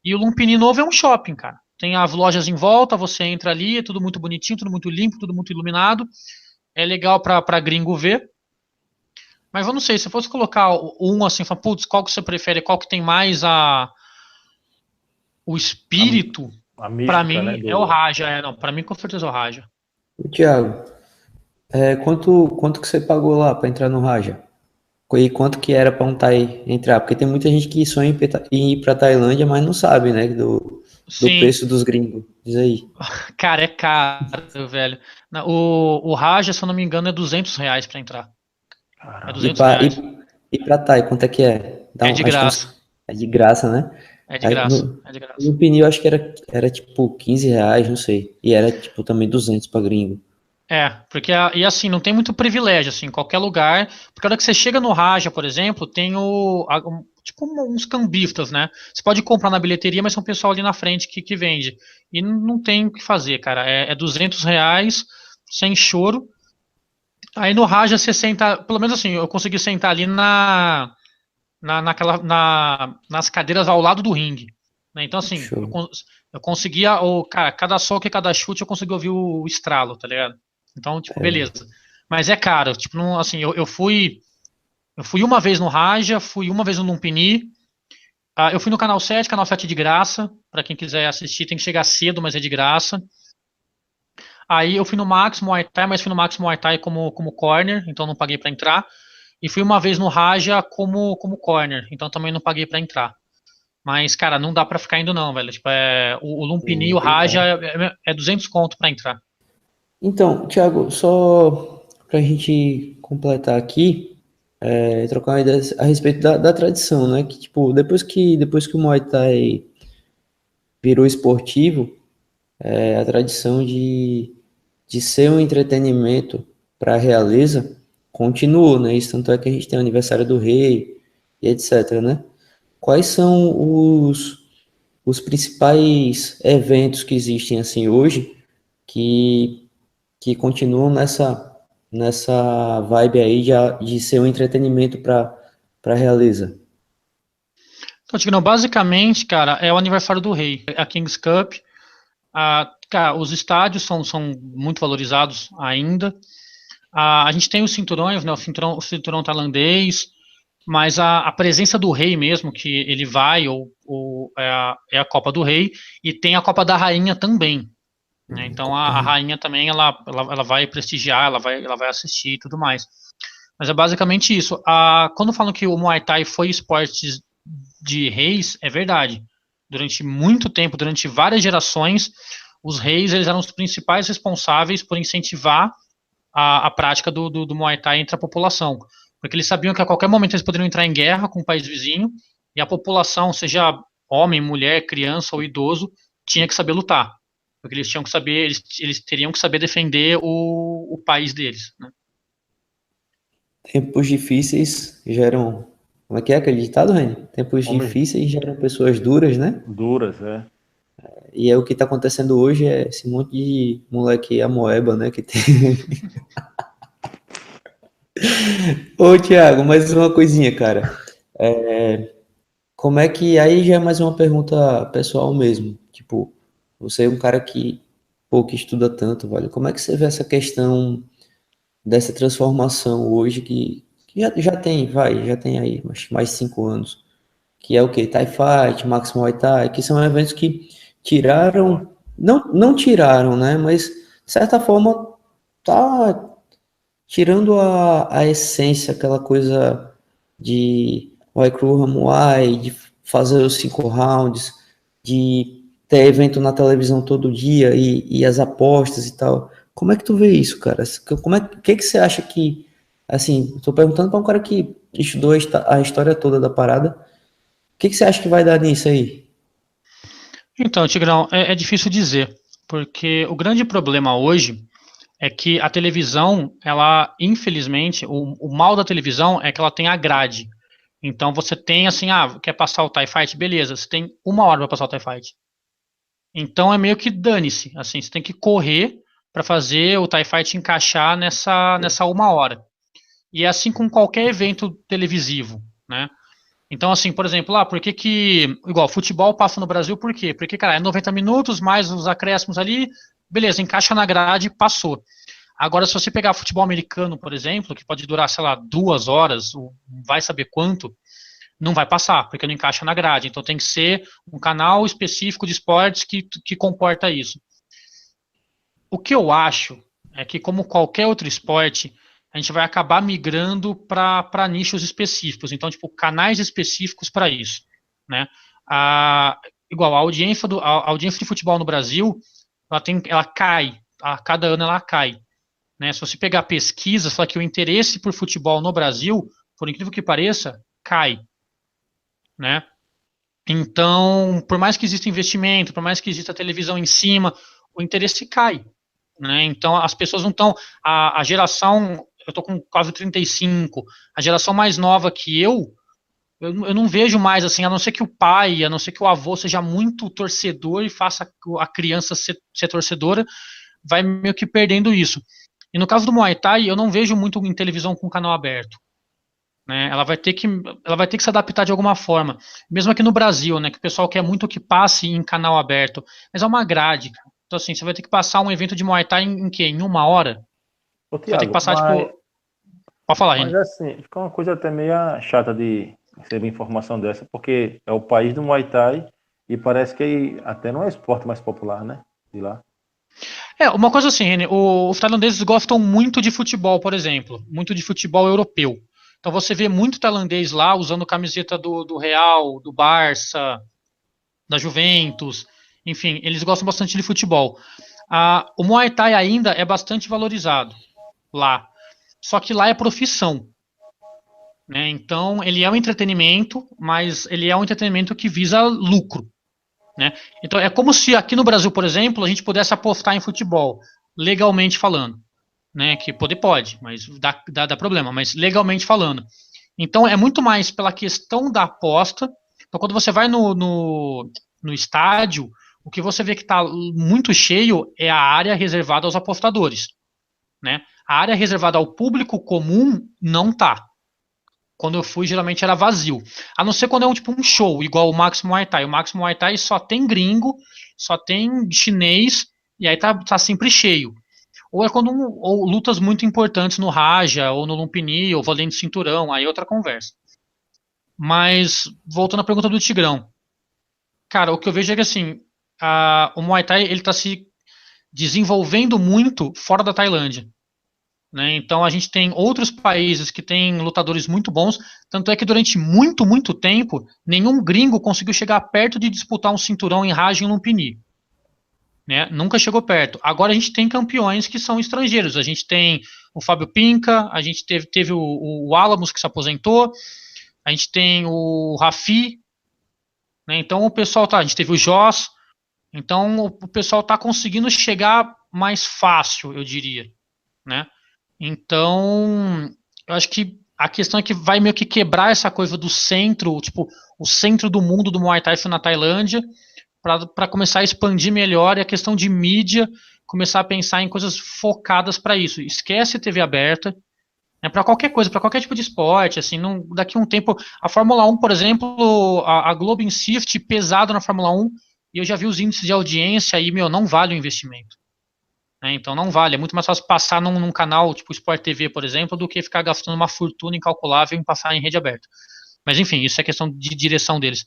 E o Lumpini novo é um shopping, cara. Tem as lojas em volta, você entra ali, é tudo muito bonitinho, tudo muito limpo, tudo muito iluminado. É legal pra gringo ver. Mas eu não sei, se eu fosse colocar um assim, falar, putz, qual que você prefere, qual que tem mais o espírito, A pra mística, né? mim é o Raja. Não, pra mim com certeza é o Raja. O Thiago, quanto que você pagou lá para entrar no Raja? E quanto que era para um Thai entrar? Porque tem muita gente que sonha em ir para Tailândia, mas não sabe, né, do Sim, preço dos gringos. Diz aí. cara, é caro, velho. O Raja, se eu não me engano, é R$ 200 pra entrar. É Caramba. E 200 para reais. e para Thai, quanto é que é? É de Acho que graça. é de graça, né? É de Aí graça. É de graça. no pneu acho que era tipo R$ 15, não sei. E era tipo também 200 para gringo. Porque e assim, não tem muito privilégio, assim, em qualquer lugar, porque a hora que você chega no Raja, por exemplo, tem tipo uns cambistas, né? Você pode comprar na bilheteria, mas tem um pessoal ali na frente que vende. E não tem o que fazer, cara. É R$ 200, sem choro. Aí no Raja você senta, pelo menos assim, eu consegui sentar ali nas cadeiras ao lado do ringue, né? Então assim, Show. eu conseguia, cara, cada soco e cada chute eu conseguia ouvir o estralo, tá ligado? Então, tipo, beleza. Mas é caro, tipo, não, assim, eu fui uma vez no Raja, fui uma vez no Lumpini, eu fui no Canal 7 de graça, pra quem quiser assistir, tem que chegar cedo, mas é de graça. Aí eu fui no Max Muay Thai, mas fui no Max Muay Thai como corner, então não paguei pra entrar. E fui uma vez no Raja como corner, então também não paguei pra entrar. Mas, cara, não dá pra ficar indo não, velho. Tipo, o Lumpini e o Bem Raja caro. é 200 conto pra entrar. Então, Thiago, só para a gente completar aqui, trocar uma ideia a respeito da tradição, né? Que, tipo, depois que o Muay Thai virou esportivo, a tradição de ser um entretenimento para a realeza continuou, né? Isso tanto é que a gente tem o aniversário do rei e etc, né? Quais são os principais eventos que existem, assim, hoje, que que continuam nessa vibe aí de ser um entretenimento para realeza. Então, Tigrão, basicamente, cara, é o aniversário do rei. A Kings Cup. Cara, os estádios são muito valorizados ainda. A gente tem os cinturões, né? O cinturão tailandês, mas a presença do rei mesmo, que ele vai, ou é a Copa do Rei, e tem a Copa da Rainha também, né? Então a rainha também ela vai prestigiar, ela vai assistir e tudo mais. Mas é basicamente isso. Quando falam que o Muay Thai foi esporte de reis, é verdade. Durante muito tempo, durante várias gerações, os reis eles eram os principais responsáveis por incentivar a prática do Muay Thai entre a população. Porque eles sabiam que a qualquer momento eles poderiam entrar em guerra com o país vizinho e a população, seja homem, mulher, criança ou idoso, tinha que saber lutar. Porque eles tinham que saber, eles teriam que saber defender o país deles, né? Tempos difíceis geram. Como é aquele ditado, Reni? Tempos Homens difíceis geram pessoas duras, né? duras, é. E é o que está acontecendo hoje é esse monte de moleque amoeba, né? Que tem. Ô, Thiago, mais uma coisinha, cara. Como é que. Aí já é mais uma pergunta pessoal mesmo. Tipo, você é um cara pô, que estuda tanto, velho. Como é que você vê essa questão dessa transformação hoje que já tem aí mais 5 anos, que é o que? Thai Fight, Max Muay Thai, que são eventos que tiraram, não tiraram, né, mas de certa forma tá tirando a essência, aquela coisa de Muay Kru Muay, de fazer os 5 rounds, de ter evento na televisão todo dia e as apostas e tal. Como é que tu vê isso, cara? O que você acha que, assim, tô perguntando para um cara que estudou a história toda da parada, o que você acha que vai dar nisso aí? Então, Tigrão, é difícil dizer, porque o grande problema hoje é que a televisão, ela, infelizmente, o mal da televisão é que ela tem a grade. Então você tem assim, quer passar o TIE Fight? Beleza, você tem 1 hora para passar o TIE Fight. Então é meio que dane-se, assim, você tem que correr para fazer o TIE Fight encaixar nessa 1 hora. E é assim com qualquer evento televisivo, né? Então, assim, por exemplo, por que igual, futebol passa no Brasil, por quê? Porque, cara, é 90 minutos, mais os acréscimos ali, beleza, encaixa na grade, passou. Agora, se você pegar futebol americano, por exemplo, que pode durar, sei lá, 2 horas, ou vai saber quanto, não vai passar, porque não encaixa na grade. Então tem que ser um canal específico de esportes que comporta isso. O que eu acho é que, como qualquer outro esporte, a gente vai acabar migrando para nichos específicos. Então, tipo, canais específicos para isso, né? Igual, a audiência de futebol no Brasil, ela cai, a cada ano ela cai. Né? Se você pegar pesquisas, fala que o interesse por futebol no Brasil, por incrível que pareça, cai. Né? Então, por mais que exista investimento, por mais que exista televisão em cima, o interesse cai. Né? Então, as pessoas não estão. A geração, eu estou com quase 35, a geração mais nova que eu não vejo mais assim, a não ser que o pai, a não ser que o avô seja muito torcedor e faça a criança ser torcedora, vai meio que perdendo isso. E no caso do Muay Thai, eu não vejo muito em televisão com canal aberto. Né? Ela vai ter que se adaptar de alguma forma. Mesmo aqui no Brasil, né, que o pessoal quer muito que passe em canal aberto, mas é uma grade, cara. Então, assim, você vai ter que passar um evento de Muay Thai em quê? Em 1 hora? Ô, Você vai ter que Thiago, passar, tipo... Pode falar, mas Reni. assim, fica uma coisa até meio chata de receber informação dessa, porque é o país do Muay Thai e parece que até não é o esporte mais popular, né? De lá. Uma coisa assim, Reni, os tailandeses gostam muito de futebol, por exemplo, muito de futebol europeu. Então você vê muito tailandês lá usando camiseta do Real, do Barça, da Juventus, enfim, eles gostam bastante de futebol. O Muay Thai ainda é bastante valorizado lá, só que lá é profissão. Né? Então, ele é um entretenimento, mas ele é um entretenimento que visa lucro. Né? Então, é como se aqui no Brasil, por exemplo, a gente pudesse apostar em futebol, legalmente falando. Né? Que poder pode, mas dá problema, mas legalmente falando. Então, é muito mais pela questão da aposta. Então, quando você vai no estádio, o que você vê que está muito cheio é a área reservada aos apostadores. Né? A área reservada ao público comum não tá. Quando eu fui, geralmente era vazio. A não ser quando é tipo um show, igual o Max Muay Thai. O Max Muay Thai só tem gringo, só tem chinês, e aí tá sempre cheio. Ou é quando ou lutas muito importantes no Raja, ou no Lumpini, ou valendo cinturão, aí é outra conversa. Mas, voltando à pergunta do Tigrão. Cara, o que eu vejo é que assim, o Muay Thai ele tá se desenvolvendo muito fora da Tailândia. Né? Então a gente tem outros países que têm lutadores muito bons, tanto é que durante muito, muito tempo, nenhum gringo conseguiu chegar perto de disputar um cinturão em Raja e em Lumpini. Né? Nunca chegou perto. Agora a gente tem campeões que são estrangeiros. A gente tem o Fábio Pinca, a gente teve o Alamos que se aposentou, a gente tem o Rafi, né? Então o pessoal a gente teve o Joss, então o pessoal está conseguindo chegar mais fácil, eu diria. Né? Então, eu acho que a questão é que vai meio que quebrar essa coisa do centro, tipo, o centro do mundo do Muay Thai foi na Tailândia, para começar a expandir melhor e a questão de mídia, começar a pensar em coisas focadas para isso. Esquece TV aberta, né, para qualquer coisa, para qualquer tipo de esporte, assim, daqui a um tempo, a Fórmula 1, por exemplo, a Globo insiste pesado na Fórmula 1, e eu já vi os índices de audiência e, não vale o investimento. Né? Então não vale, é muito mais fácil passar num canal tipo Sport TV, por exemplo, do que ficar gastando uma fortuna incalculável em passar em rede aberta. Mas enfim, isso é questão de direção deles.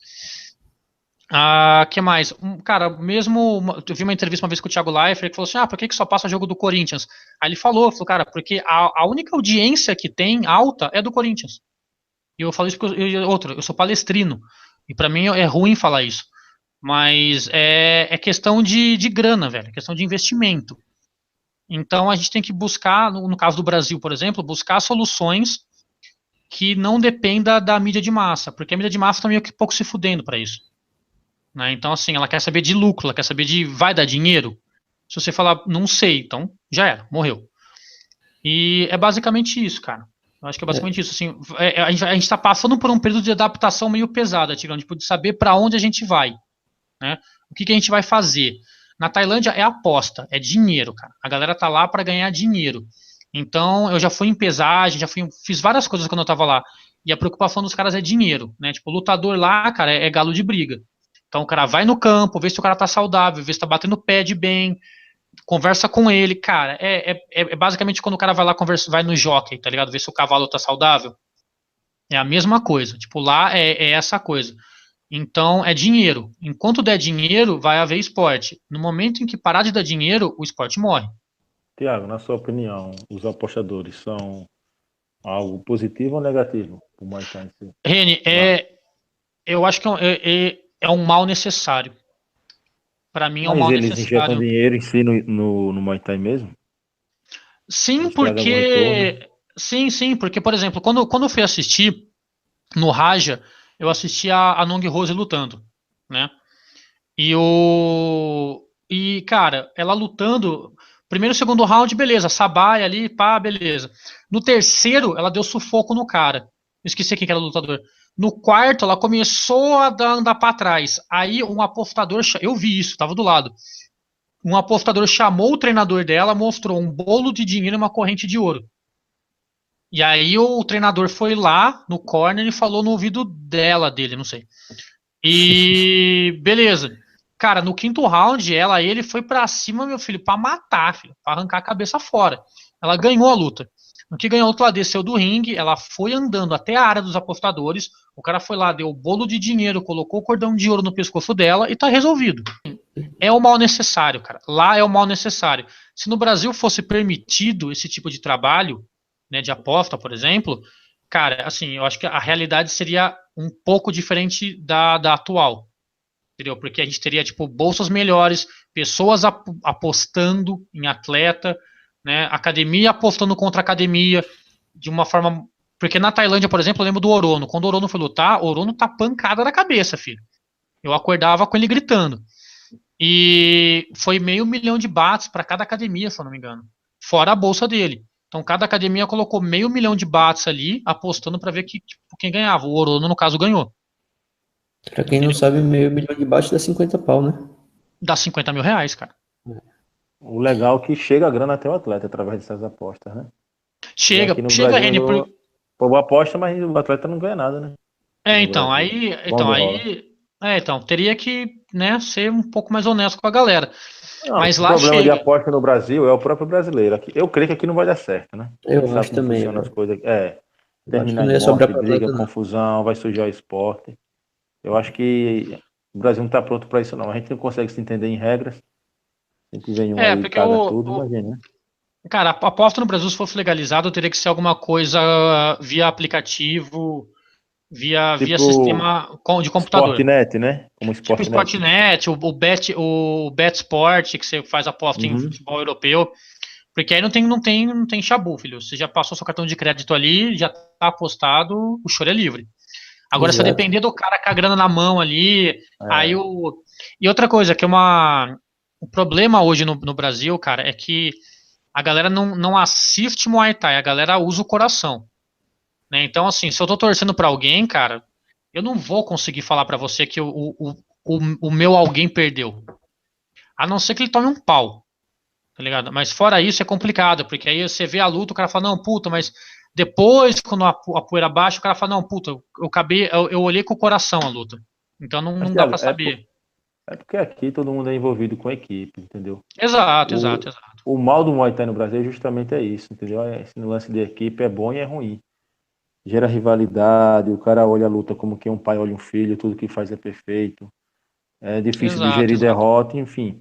Que mais? Cara, eu vi uma entrevista uma vez com o Thiago Leifert, que falou assim, por que só passa jogo do Corinthians? Aí ele falou, cara, porque a única audiência que tem alta é do Corinthians. E eu falo isso porque eu sou palestrino, e para mim é ruim falar isso. Mas é questão de grana, velho, é questão de investimento. Então a gente tem que buscar, no caso do Brasil, por exemplo, buscar soluções que não dependa da mídia de massa, porque a mídia de massa está meio que pouco se fudendo para isso. Né? Então, assim, ela quer saber de lucro, ela quer saber de vai dar dinheiro. Se você falar, não sei, então já era, morreu. E é basicamente isso, cara. Eu acho que é basicamente isso. Assim, a gente está passando por um período de adaptação meio pesado, Tigrão, tipo, de saber para onde a gente vai. Né? O que a gente vai fazer. Na Tailândia é aposta, é dinheiro, cara. A galera tá lá para ganhar dinheiro. Então, eu já fui em pesagem, fiz várias coisas quando eu tava lá. e a preocupação dos caras é dinheiro, né? Tipo, o lutador lá, cara, é galo de briga. Então o cara vai no campo, vê se o cara tá saudável, vê se tá batendo pé de bem, conversa com ele, cara. É basicamente quando o cara vai lá, vai no jockey, tá ligado? Ver se o cavalo tá saudável. É a mesma coisa. Tipo, lá é essa coisa. Então, é dinheiro. Enquanto der dinheiro, vai haver esporte. No momento em que parar de dar dinheiro, o esporte morre. Tiago, na sua opinião, os apostadores são algo positivo ou negativo para o Muay Thai em si? Reni, Lá. eu acho que é um mal necessário. Para mim, é um Mas mal eles injetam necessário. dinheiro em si no Muay Thai mesmo? Sim, Eles trazem algum retorno? porque. Sim, porque, por exemplo, quando eu fui assistir no Raja, eu assisti a Nong Rose lutando, né? Cara, ela lutando. Primeiro e segundo round, beleza. Sabai ali, pá, beleza. No terceiro, ela deu sufoco no cara. Eu esqueci quem que era o lutador. No quarto, ela começou a andar pra trás. Aí um apostador. Eu vi isso, tava do lado. Um apostador chamou o treinador dela, mostrou um bolo de dinheiro e uma corrente de ouro. E aí o treinador foi lá no corner e falou no ouvido dele, não sei. E beleza. Cara, no quinto round, ele foi pra cima, meu filho, pra matar, filho, pra arrancar a cabeça fora. Ela ganhou a luta. No que ganhou a luta, ela desceu do ringue, ela foi andando até a área dos apostadores. O cara foi lá, deu o bolo de dinheiro, colocou o cordão de ouro no pescoço dela e tá resolvido. É o mal necessário, cara. Lá é o mal necessário. Se no Brasil fosse permitido esse tipo de trabalho, né, de aposta, por exemplo, cara, assim, eu acho que a realidade seria um pouco diferente da atual, entendeu? Porque a gente teria, tipo, bolsas melhores, pessoas apostando em atleta, né, academia apostando contra academia, de uma forma... Porque na Tailândia, por exemplo, eu lembro do Orono. Quando o Orono foi lutar, o Orono tá pancada na cabeça, filho. Eu acordava com ele gritando. E foi $500.000 para cada academia, se eu não me engano. Fora a bolsa dele. Então cada academia colocou $500.000 ali, apostando para ver quem ganhava. O Orono, no caso, ganhou. Pra quem não Entendeu? sabe, meio milhão de baixo dá 50 pau, né? Dá R$ 50.000, cara. O legal é que chega a grana até o atleta através dessas apostas, né? E Chega, aqui no chega, Brasil, Reni. pô, aposta, mas o atleta não ganha nada, né? É, No então, Brasil. aí, Onde rola. teria que, né, ser um pouco mais honesto com a galera. Não, Mas o lá problema de chega. aposta no Brasil é o próprio brasileiro. Eu creio que aqui não vai dar certo, né? A gente Eu sabe acho como também, funcionam as velho. coisas. Eu acho que Terminar não em ia sobrar morte, pra briga, atleta, não. confusão, vai sujar o esporte. Eu acho que o Brasil não está pronto para isso, não. A gente não consegue se entender em regras. A gente vem um aí e Porque caga tudo, imagina, né? cara, a aposta no Brasil, se fosse legalizado, teria que ser alguma coisa via aplicativo, via Tipo sistema de computador. Sportnet, né? Como Tipo o Sportnet. Sportnet, o Bet Sport, que você faz aposta em Uhum. futebol europeu. Porque aí não tem chabu, filho. Você já passou seu cartão de crédito ali, já tá apostado, o choro é livre. Agora, se eu Exato. depender do cara com a grana na mão ali, aí É, o. E outra coisa, o problema hoje no Brasil, cara, é que a galera não assiste Muay Thai, a galera usa o coração. Né? Então, assim, se eu tô torcendo pra alguém, cara, eu não vou conseguir falar pra você que o meu alguém perdeu. A não ser que ele tome um pau, tá ligado? Mas fora isso é complicado, porque aí você vê a luta, o cara fala, não, puta, mas depois, quando a poeira baixa, o cara fala, não, puta, eu olhei com o coração a luta. Então mas, não dá Thiago, pra saber. é porque aqui todo mundo é envolvido com equipe, entendeu? Exato, O, exato, exato. o mal do Muay Thai no Brasil justamente é isso, entendeu? Esse lance de equipe é bom e é ruim. Gera rivalidade, o cara olha a luta como que um pai olha um filho, tudo que faz é perfeito. É difícil Exato, digerir exato. derrota, enfim.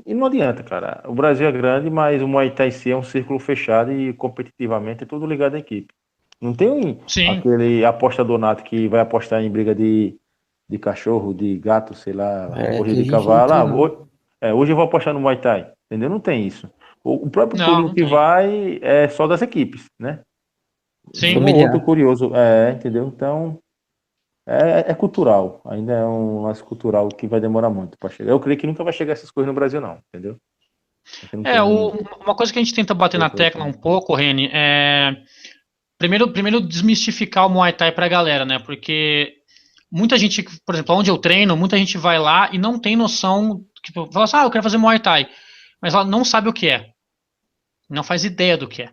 E não adianta, cara. O Brasil é grande, mas o Muay Thai em si é um círculo fechado e competitivamente é tudo ligado à equipe. Não tem Sim. aquele apostador nato que vai apostar em briga de cachorro, de gato, sei lá, É, corrida que a de gente não cavalo. tem, não. Hoje eu vou apostar no Muay Thai. Entendeu? Não tem isso. O próprio Não, público não que tem. vai é só das equipes, né? Um Sim. ou outro Familiar. curioso, entendeu? Então, é cultural. Ainda é um lance cultural que vai demorar muito para chegar. Eu creio que nunca vai chegar essas coisas no Brasil, não, entendeu? Aqui não tem Uma coisa que a gente tenta bater na cultura tecla assim. um pouco, Reni, primeiro desmistificar o Muay Thai pra galera, né? Porque muita gente, por exemplo, onde eu treino, muita gente vai lá e não tem noção, tipo, fala assim, eu quero fazer Muay Thai, mas ela não sabe o que é, não faz ideia do que é,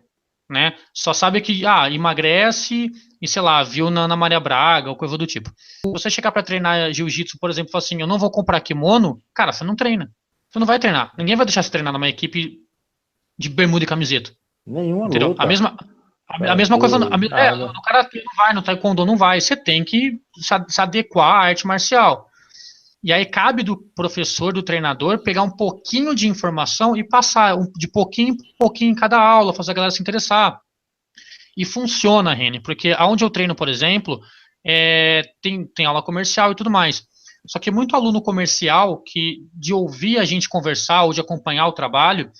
né? Só sabe que, emagrece e, sei lá, viu na Maria Braga ou coisa do tipo. Se você chegar pra treinar jiu-jitsu, por exemplo, e falar assim, eu não vou comprar kimono, cara, você não treina. Você não vai treinar. Ninguém vai deixar você treinar numa equipe de bermuda e camiseta. Nenhuma Entendeu? A luta, mesma, a mesma coisa. karatê, nada. No karatê não vai, no taekwondo não vai. Você tem que se adequar à arte marcial. E aí cabe do professor, do treinador, pegar um pouquinho de informação e passar de pouquinho em pouquinho em cada aula, fazer a galera se interessar. E funciona, Reni, porque aonde eu treino, por exemplo, tem aula comercial e tudo mais. Só que muito aluno comercial que de ouvir a gente conversar ou de acompanhar o trabalho,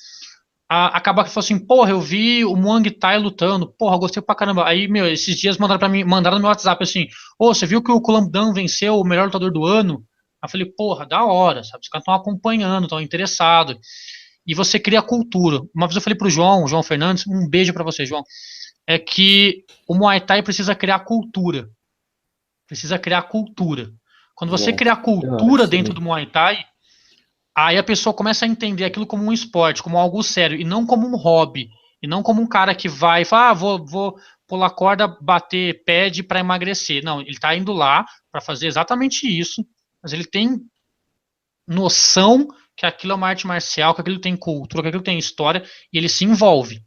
acaba que falou assim, porra, eu vi o Muang Thai lutando, porra, gostei pra caramba. Aí, meu, esses dias mandaram pra mim, mandaram no meu WhatsApp assim, você viu que o Kulamdan venceu o melhor lutador do ano? Aí eu falei, porra, da hora, sabe? Os caras estão acompanhando, estão interessados. E você cria cultura. Uma vez eu falei pro João Fernandes, um beijo pra você, João, é que o Muay Thai precisa criar cultura. Precisa criar cultura. Quando você criar Eu cultura acho dentro do também. Muay Thai, aí a pessoa começa a entender aquilo como um esporte, como algo sério, e não como um hobby. E não como um cara que vai e fala, vou pular corda, bater pad para emagrecer. Não, ele tá indo lá para fazer exatamente isso, mas ele tem noção que aquilo é uma arte marcial, que aquilo tem cultura, que aquilo tem história, e ele se envolve.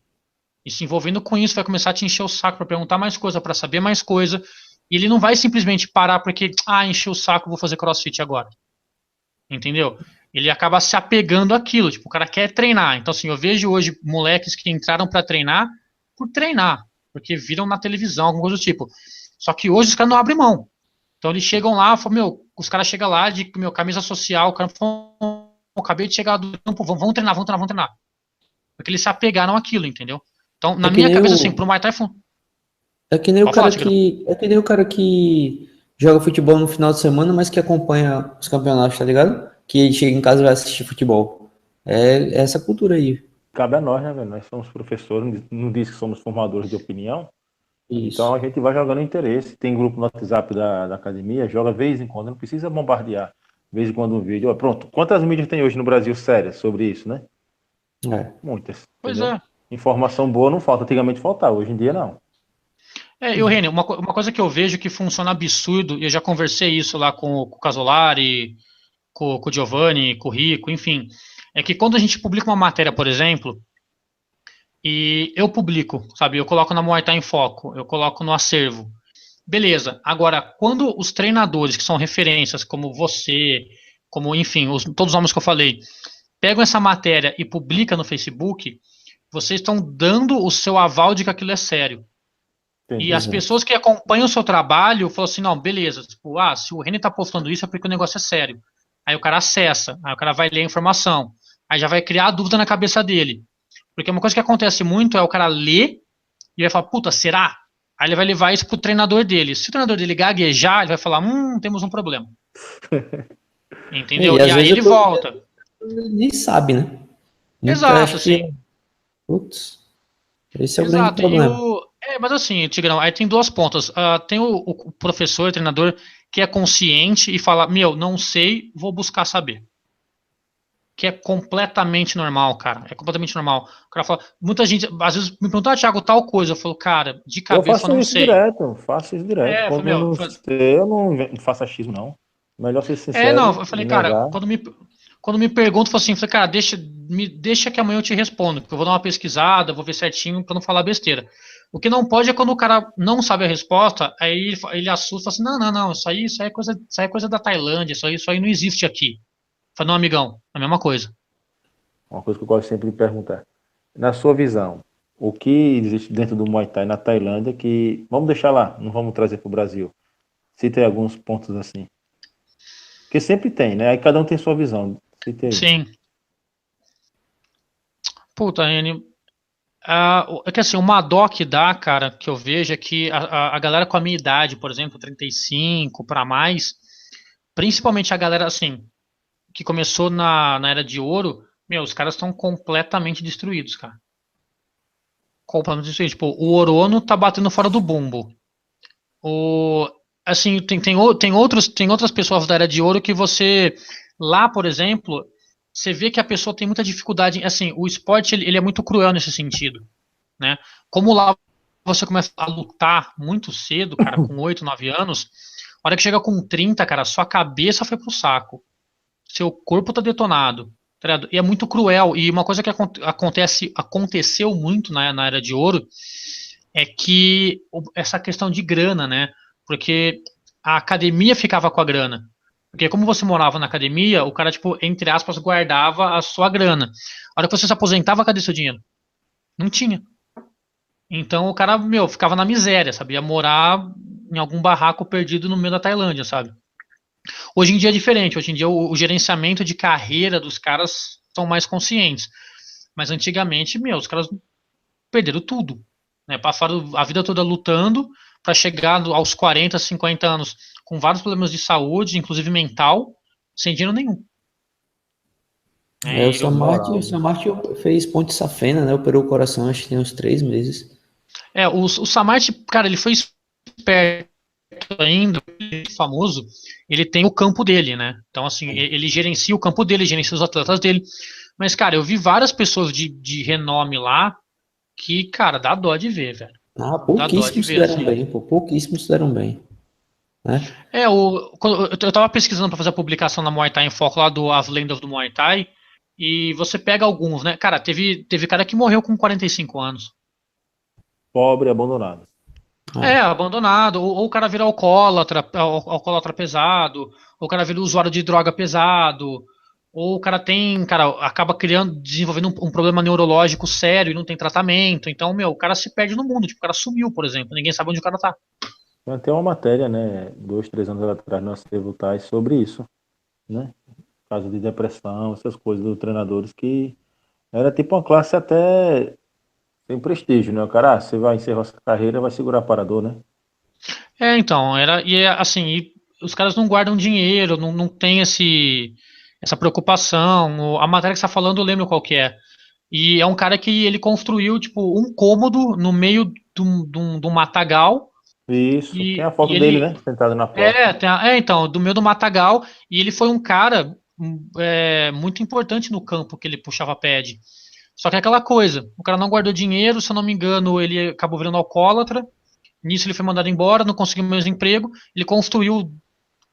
E se envolvendo com isso, vai começar a te encher o saco para perguntar mais coisa, para saber mais coisa. E ele não vai simplesmente parar porque, encheu o saco, vou fazer crossfit agora. Entendeu? Ele acaba se apegando àquilo. Tipo, o cara quer treinar. Então, assim, eu vejo hoje moleques que entraram para treinar por treinar, porque viram na televisão, alguma coisa do tipo. Só que hoje os caras não abrem mão. Então eles chegam lá, falam, os caras chegam lá de camisa social, o cara fala, acabei de chegar do campo, vamos treinar, vamos treinar, vamos treinar. Porque eles se apegaram àquilo, entendeu? Então, na É que minha nem cabeça, assim, o, pro Muay Thai, é que nem o pode falar, cara Tigrão. que, é que nem o cara que joga futebol no final de semana, mas que acompanha os campeonatos, tá ligado? Que ele chega em casa e vai assistir futebol. É essa cultura aí. Cabe a nós, né, velho? Nós somos professores, não diz que somos formadores de opinião. Então Isso. a gente vai jogando interesse. Tem grupo no WhatsApp da academia, joga de vez em quando, não precisa bombardear. De vez em quando um vídeo. Ó, pronto, quantas mídias tem hoje no Brasil sérias sobre isso, né? É. Muitas, Pois entendeu? é. Informação boa não falta. Antigamente faltava, hoje em dia não. Renê, uma coisa que eu vejo que funciona absurdo, e eu já conversei isso lá com o Casolari, com o Giovanni, com o Rico, enfim, é que quando a gente publica uma matéria, por exemplo, e eu publico, sabe, eu coloco na Muay Thai em Foco, eu coloco no acervo, beleza. Agora, quando os treinadores, que são referências, como você, como, enfim, todos os nomes que eu falei, pegam essa matéria e publicam no Facebook, vocês estão dando o seu aval de que aquilo é sério. E Entendi. as Exato. pessoas que acompanham o seu trabalho falam assim, não, beleza, tipo, se o René tá postando isso é porque o negócio é sério. Aí o cara acessa, aí o cara vai ler a informação, aí já vai criar a dúvida na cabeça dele. Porque uma coisa que acontece muito é o cara ler e vai falar, puta, será? Aí ele vai levar isso pro treinador dele. Se o treinador dele gaguejar, ele vai falar, temos um problema. Entendeu? E E às aí vezes ele volta. nem sabe, né? Muita, Exato, acho que, assim. putz, esse é o grande Exato. problema. Mas assim, Tigrão, aí tem duas pontas. Tem o professor, o treinador, que é consciente e fala, não sei, vou buscar saber. Que é completamente normal, cara. É completamente normal. O cara fala, muita gente, às vezes, me pergunta, Thiago, tal coisa. Eu falo, cara, de Eu cabeça eu faço não isso sei. direto, faço isso direto. Eu Quando falei, eu não sei, eu não faço achismo, não. Melhor ser não, sincero eu e falei, cara, negar. quando me perguntam, eu falo assim, eu falei, cara, deixa que amanhã eu te respondo, porque eu vou dar uma pesquisada, vou ver certinho pra não falar besteira. O que não pode é quando o cara não sabe a resposta, aí ele assusta, assim, não, isso aí é coisa da Tailândia, isso aí não existe aqui. Eu falei, não, amigão, é a mesma coisa. Uma coisa que eu gosto sempre de perguntar. Na sua visão, o que existe dentro do Muay Thai na Tailândia que vamos deixar lá, não vamos trazer para o Brasil? Cite aí alguns pontos assim. Porque sempre tem, né? Aí cada um tem sua visão. Cite aí. Sim. Puta, N. É que assim, uma dó que dá, cara, que eu vejo é que a galera com a minha idade, por exemplo, 35 pra mais, principalmente a galera, assim, que começou na Era de Ouro, os caras estão completamente destruídos, cara. Completamente destruídos. Tipo, o Orono tá batendo fora do bumbo. O, assim, tem outras pessoas da Era de Ouro que você, lá, por exemplo, você vê que a pessoa tem muita dificuldade, assim, o esporte, ele é muito cruel nesse sentido. né? Como lá você começa a lutar muito cedo, cara, com 8, 9 anos, a hora que chega com 30, cara, sua cabeça foi pro saco. Seu corpo tá detonado. Tá ligado? E é muito cruel. E uma coisa que aconteceu muito na Era de Ouro é que essa questão de grana, né? Porque a academia ficava com a grana. Porque como você morava na academia, o cara, tipo, entre aspas, guardava a sua grana. A hora que você se aposentava, cadê seu dinheiro? Não tinha. Então o cara, meu, ficava na miséria, sabe? Ia morar em algum barraco perdido no meio da Tailândia, sabe? Hoje em dia é diferente. Hoje em dia o gerenciamento de carreira dos caras são mais conscientes. Mas antigamente, meu, os caras perderam tudo. Né? Passaram a vida toda lutando para chegar aos 40, 50 anos com vários problemas de saúde, inclusive mental, sem dinheiro nenhum. É, o Samart, moral, o Samart fez ponte safena, né? Operou o coração, acho que tem uns 3 meses. O Samart, cara, ele foi esperto ainda, famoso, ele tem o campo dele, né? Então, assim, ele gerencia o campo dele, gerencia os atletas dele. Mas, cara, eu vi várias pessoas de renome lá que, cara, dá dó de ver, velho. Ah, Dá dó de pouquíssimos se ver, deram assim. bem, pô, pouquíssimos se deram bem, né? Eu tava pesquisando pra fazer a publicação na Muay Thai em Foco lá do As Lendas do Muay Thai, e você pega alguns, né? Cara, teve cara que morreu com 45 anos. pobre e abandonado. Abandonado, ou o cara vira alcoólatra pesado, ou o cara vira usuário de droga pesado, ou o cara acaba desenvolvendo um problema neurológico sério e não tem tratamento. Então, meu, o cara se perde no mundo, tipo, o cara sumiu, por exemplo, ninguém sabe onde o cara tá. Tem até uma matéria, né, 2, 3 anos atrás, no Acervo Tais, sobre isso, né? Caso de depressão, essas coisas dos treinadores, que era tipo uma classe até sem prestígio, né? O cara, você vai encerrar sua carreira, vai segurar parador, né? Então, assim, e os caras não guardam dinheiro, não tem essa preocupação. A matéria que você tá falando, eu lembro qual que é. E é um cara que ele construiu, tipo, um cômodo no meio de um matagal. Isso, tem E, a e foto dele, ele. né? Sentado na porta. Então, do meio do matagal. E ele foi um cara muito importante no campo que ele puxava pad. Só que é aquela coisa, o cara não guardou dinheiro, se eu não me engano, ele acabou virando alcoólatra. Nisso ele foi mandado embora, não conseguiu mais emprego. Ele construiu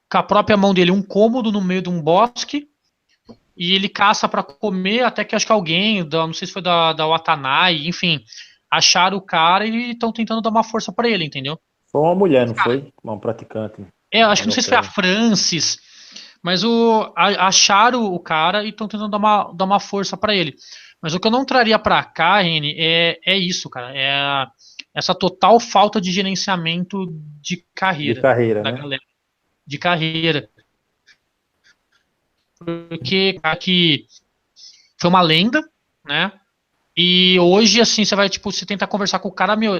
com a própria mão dele um cômodo no meio de um bosque. E ele caça para comer, até que acho que alguém, não sei se foi da Watanabe, enfim, acharam o cara e estão tentando dar uma força para ele, entendeu? Foi uma mulher, não foi? Uma praticante Acho lá que não sei se foi a local. Francis, mas acharam o cara e estão tentando dar uma força para ele. Mas o que eu não traria para cá, Reni, é isso, cara. Essa total falta de gerenciamento de De carreira carreira, da né? galera. De carreira. Porque aqui foi uma lenda, né? E hoje, assim, você vai, tipo, você tenta conversar com o cara, meu,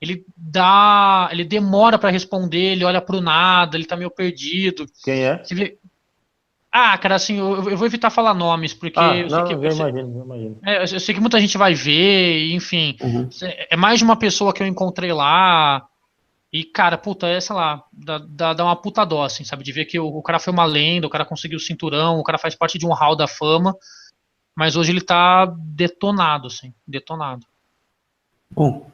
ele demora pra responder, ele olha pro nada, ele tá meio perdido. Quem é? Você vê, cara, assim, eu vou evitar falar nomes, porque Ah, não, já imagino, já imagino. eu sei que muita gente vai ver, enfim, Uhum. é mais de uma pessoa que eu encontrei lá, e, cara, puta, sei lá, dá uma puta dó, assim, sabe, de ver que o cara foi uma lenda, o cara conseguiu o cinturão, o cara faz parte de um hall da fama, mas hoje ele tá detonado, assim, detonado. Bom,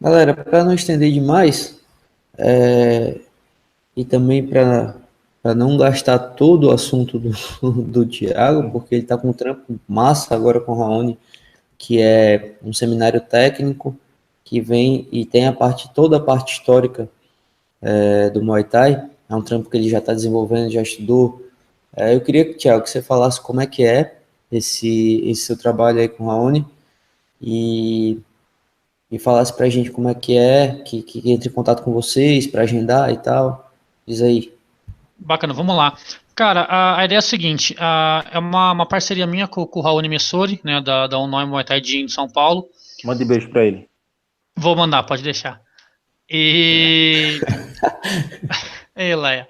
galera, para não estender demais, e também para não gastar todo o assunto do Thiago, porque ele está com um trampo massa agora com o Raoni, que é um seminário técnico que vem e tem toda a parte histórica do Muay Thai. É um trampo que ele já está desenvolvendo, já estudou. Eu queria, Thiago, que você falasse como é que é esse seu trabalho aí com o Raoni e falasse pra gente como é que entre em contato com vocês para agendar e tal. Diz aí. Bacana, vamos lá. Cara, a ideia é a seguinte: é uma parceria minha com o Raoni Messori, né, da Unoi Muay Thai Gym de São Paulo. Mande beijo pra ele. Vou mandar, pode deixar. E. Leia.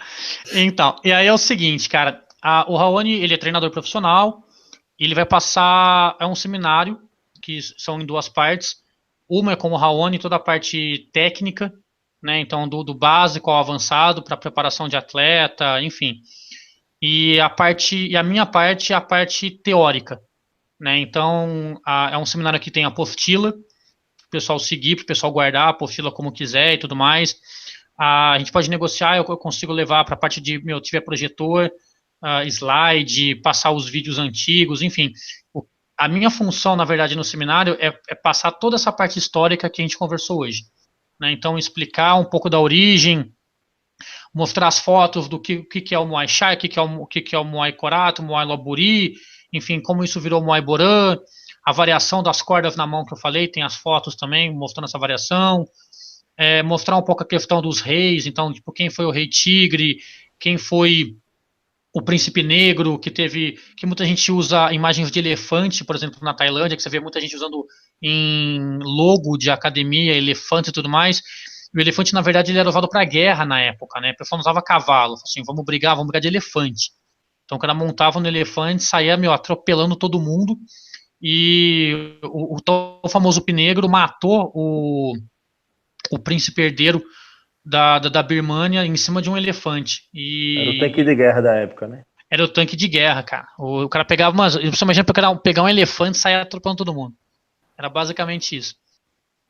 Então, e aí é o seguinte, cara: o Raoni, ele é treinador profissional, e ele vai passar. É um seminário, que são em duas partes. Uma é com o Raoni, toda a parte técnica, né, então do básico ao avançado, para preparação de atleta, enfim. E a minha parte é a parte teórica, né? Então, é um seminário que tem apostila, pessoal seguir, para o pessoal guardar a apostila como quiser e tudo mais. A gente pode negociar, eu consigo levar para a parte de, tiver projetor, slide, passar os vídeos antigos, enfim. A minha função, na verdade, no seminário é passar toda essa parte histórica que a gente conversou hoje, né? Então, explicar um pouco da origem, mostrar as fotos do que é o Muay Chai, o que é o Muay Korato, o Muay Loburi, enfim, como isso virou Muay Boran, a variação das cordas na mão que eu falei, tem as fotos também mostrando essa variação, mostrar um pouco a questão dos reis, então, tipo, quem foi o rei tigre, quem foi o príncipe negro, que muita gente usa imagens de elefante, por exemplo, na Tailândia, que você vê muita gente usando em logo de academia, elefante e tudo mais. O elefante, na verdade, ele era usado para guerra na época, né? O pessoal não usava cavalo, assim, vamos brigar de elefante. Então, o cara montava no elefante, saía, atropelando todo mundo, e o tão famoso Negro matou o príncipe herdeiro da Birmânia em cima de um elefante. Era o tanque de guerra da época, né? Era o tanque de guerra, cara. O cara pegava você imagina pegar um elefante e sair atropelando todo mundo. Era basicamente isso.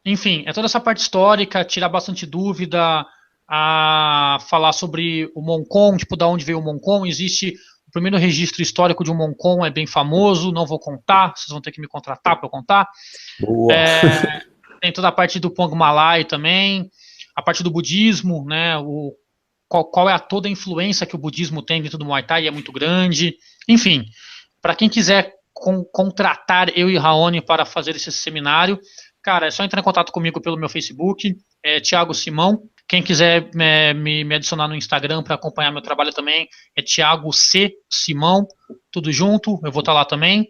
Enfim, é toda essa parte histórica, tirar bastante dúvida, a falar sobre o Moncon, tipo, da onde veio o Moncon. Existe o primeiro registro histórico de um Moncon, é bem famoso, não vou contar, vocês vão ter que me contratar para eu contar. Boa. Tem toda a parte do Pong Malai também, a parte do budismo, né, qual é toda a influência que o budismo tem dentro do Muay Thai, é muito grande. Enfim, para quem quiser contratar eu e Raoni para fazer esse seminário, cara, é só entrar em contato comigo pelo meu Facebook, Thiago Simão. Quem quiser me adicionar no Instagram para acompanhar meu trabalho também, é Thiago C. Simão, tudo junto, eu vou estar lá também.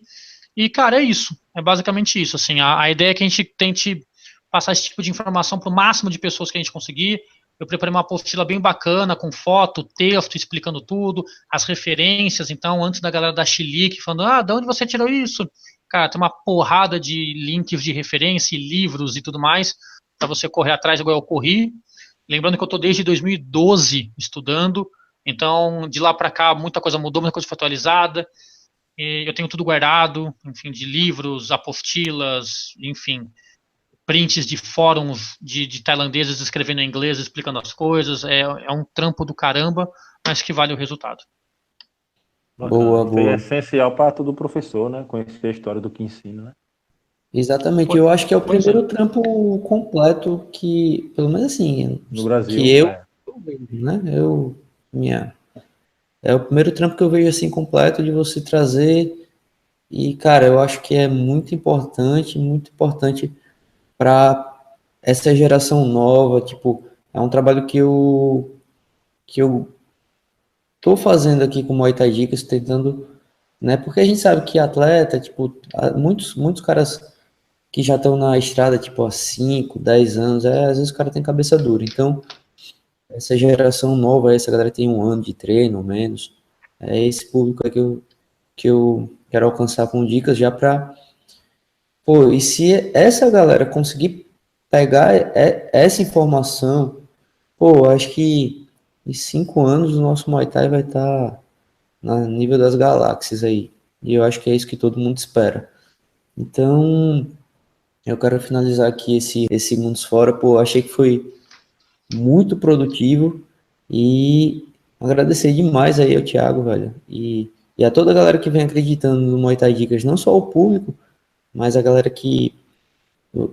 E, cara, é isso, é basicamente isso, assim, a ideia é que a gente tente passar esse tipo de informação para o máximo de pessoas que a gente conseguir. Eu preparei uma apostila bem bacana, com foto, texto, explicando tudo, as referências. Então, antes da galera da Chilique falando, de onde você tirou isso? Cara, tem uma porrada de links de referência, livros e tudo mais, para você correr atrás igual eu corri. Lembrando que eu estou desde 2012 estudando, então, de lá para cá, muita coisa mudou, muita coisa foi atualizada. E eu tenho tudo guardado, enfim, de livros, apostilas, enfim, prints de fóruns de tailandeses escrevendo em inglês, explicando as coisas. É um trampo do caramba, mas que vale o resultado. Boa, boa. É essencial para todo professor, né? Conhecer a história do que ensina, né? Exatamente, eu acho que é o primeiro trampo completo que, pelo menos assim, no Brasil, que eu vejo, né? É o primeiro trampo que eu vejo assim completo de você trazer, e cara, eu acho que é muito importante para essa geração nova, tipo, é um trabalho que eu tô fazendo aqui com o Muay Thai Dicas, tentando, né? Porque a gente sabe que atleta, tipo, muitos caras que já estão na estrada, tipo, há 5, 10 anos, às vezes o cara tem cabeça dura. Então, essa geração nova, essa galera tem 1 ano de treino, ou menos, é esse público aí que eu quero alcançar com dicas já para... Pô, e se essa galera conseguir pegar essa informação, pô, acho que em 5 anos o nosso Muay Thai vai estar no nível das galáxias aí. E eu acho que é isso que todo mundo espera. Então... eu quero finalizar aqui esse Mundos Fora, pô, achei que foi muito produtivo e agradecer demais aí ao Thiago, velho, e a toda a galera que vem acreditando no Muay Thai Dicas, não só o público, mas a galera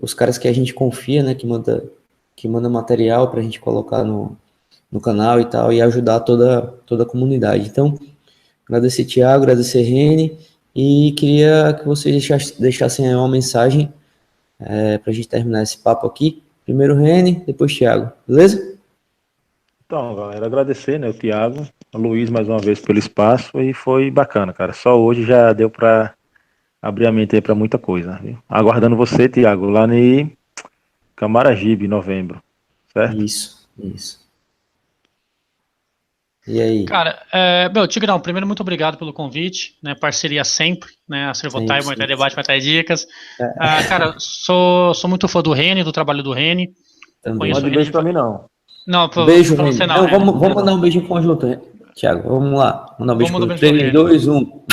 os caras que a gente confia, né, que manda material pra gente colocar no canal e tal, e ajudar toda a comunidade. Então, agradecer Thiago, agradecer Reni, e queria que vocês deixassem aí uma mensagem pra gente terminar esse papo aqui. Primeiro o Reni, depois o Thiago, beleza? Então, galera, agradecer, né, o Thiago, o Luiz mais uma vez pelo espaço, e foi bacana, cara. Só hoje já deu para abrir a mente aí para muita coisa, viu? Aguardando você, Thiago, lá em Camaragibe, em novembro, certo? Isso. E aí? Cara, Tigrão, primeiro, muito obrigado pelo convite, né, parceria sempre, né, a Servotai, Muay Thai Debate, Muay Thai Dicas. Cara, sou muito fã do Reni, do trabalho do Reni. Não mande beijo pra mim, não. Não, beijo, pra você não. Não, vamos mandar um beijo em conjunto, né? Thiago, vamos lá. Mandar um beijo em conjunto. 3, 2, 1.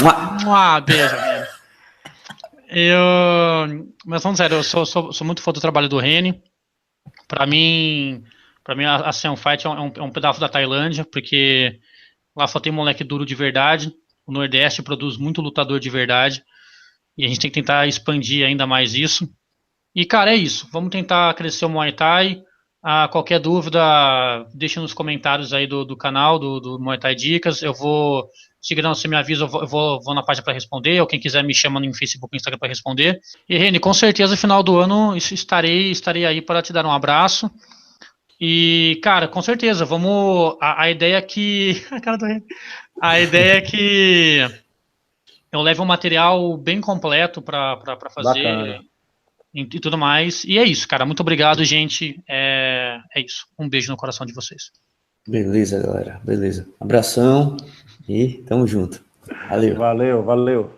Beijo, Reni. Mas falando sério, eu sou muito fã do trabalho do Reni. Para mim, a Action Fight é um pedaço da Tailândia, porque lá só tem moleque duro de verdade. O Nordeste produz muito lutador de verdade. E a gente tem que tentar expandir ainda mais isso. E, cara, é isso. Vamos tentar crescer o Muay Thai. Qualquer dúvida, deixa nos comentários aí do canal, do Muay Thai Dicas. Eu vou, se não você me avisa, eu vou na página para responder, ou quem quiser me chama no Facebook e Instagram para responder. E, Reni, com certeza, no final do ano, estarei aí para te dar um abraço. E, cara, com certeza, vamos. A ideia é que. A cara do Reni. A ideia é que eu leve um material bem completo para fazer. Bacana. E tudo mais. E é isso, cara. Muito obrigado, gente. É isso. Um beijo no coração de vocês. Beleza, galera. Beleza. Abração e tamo junto. Valeu. Valeu.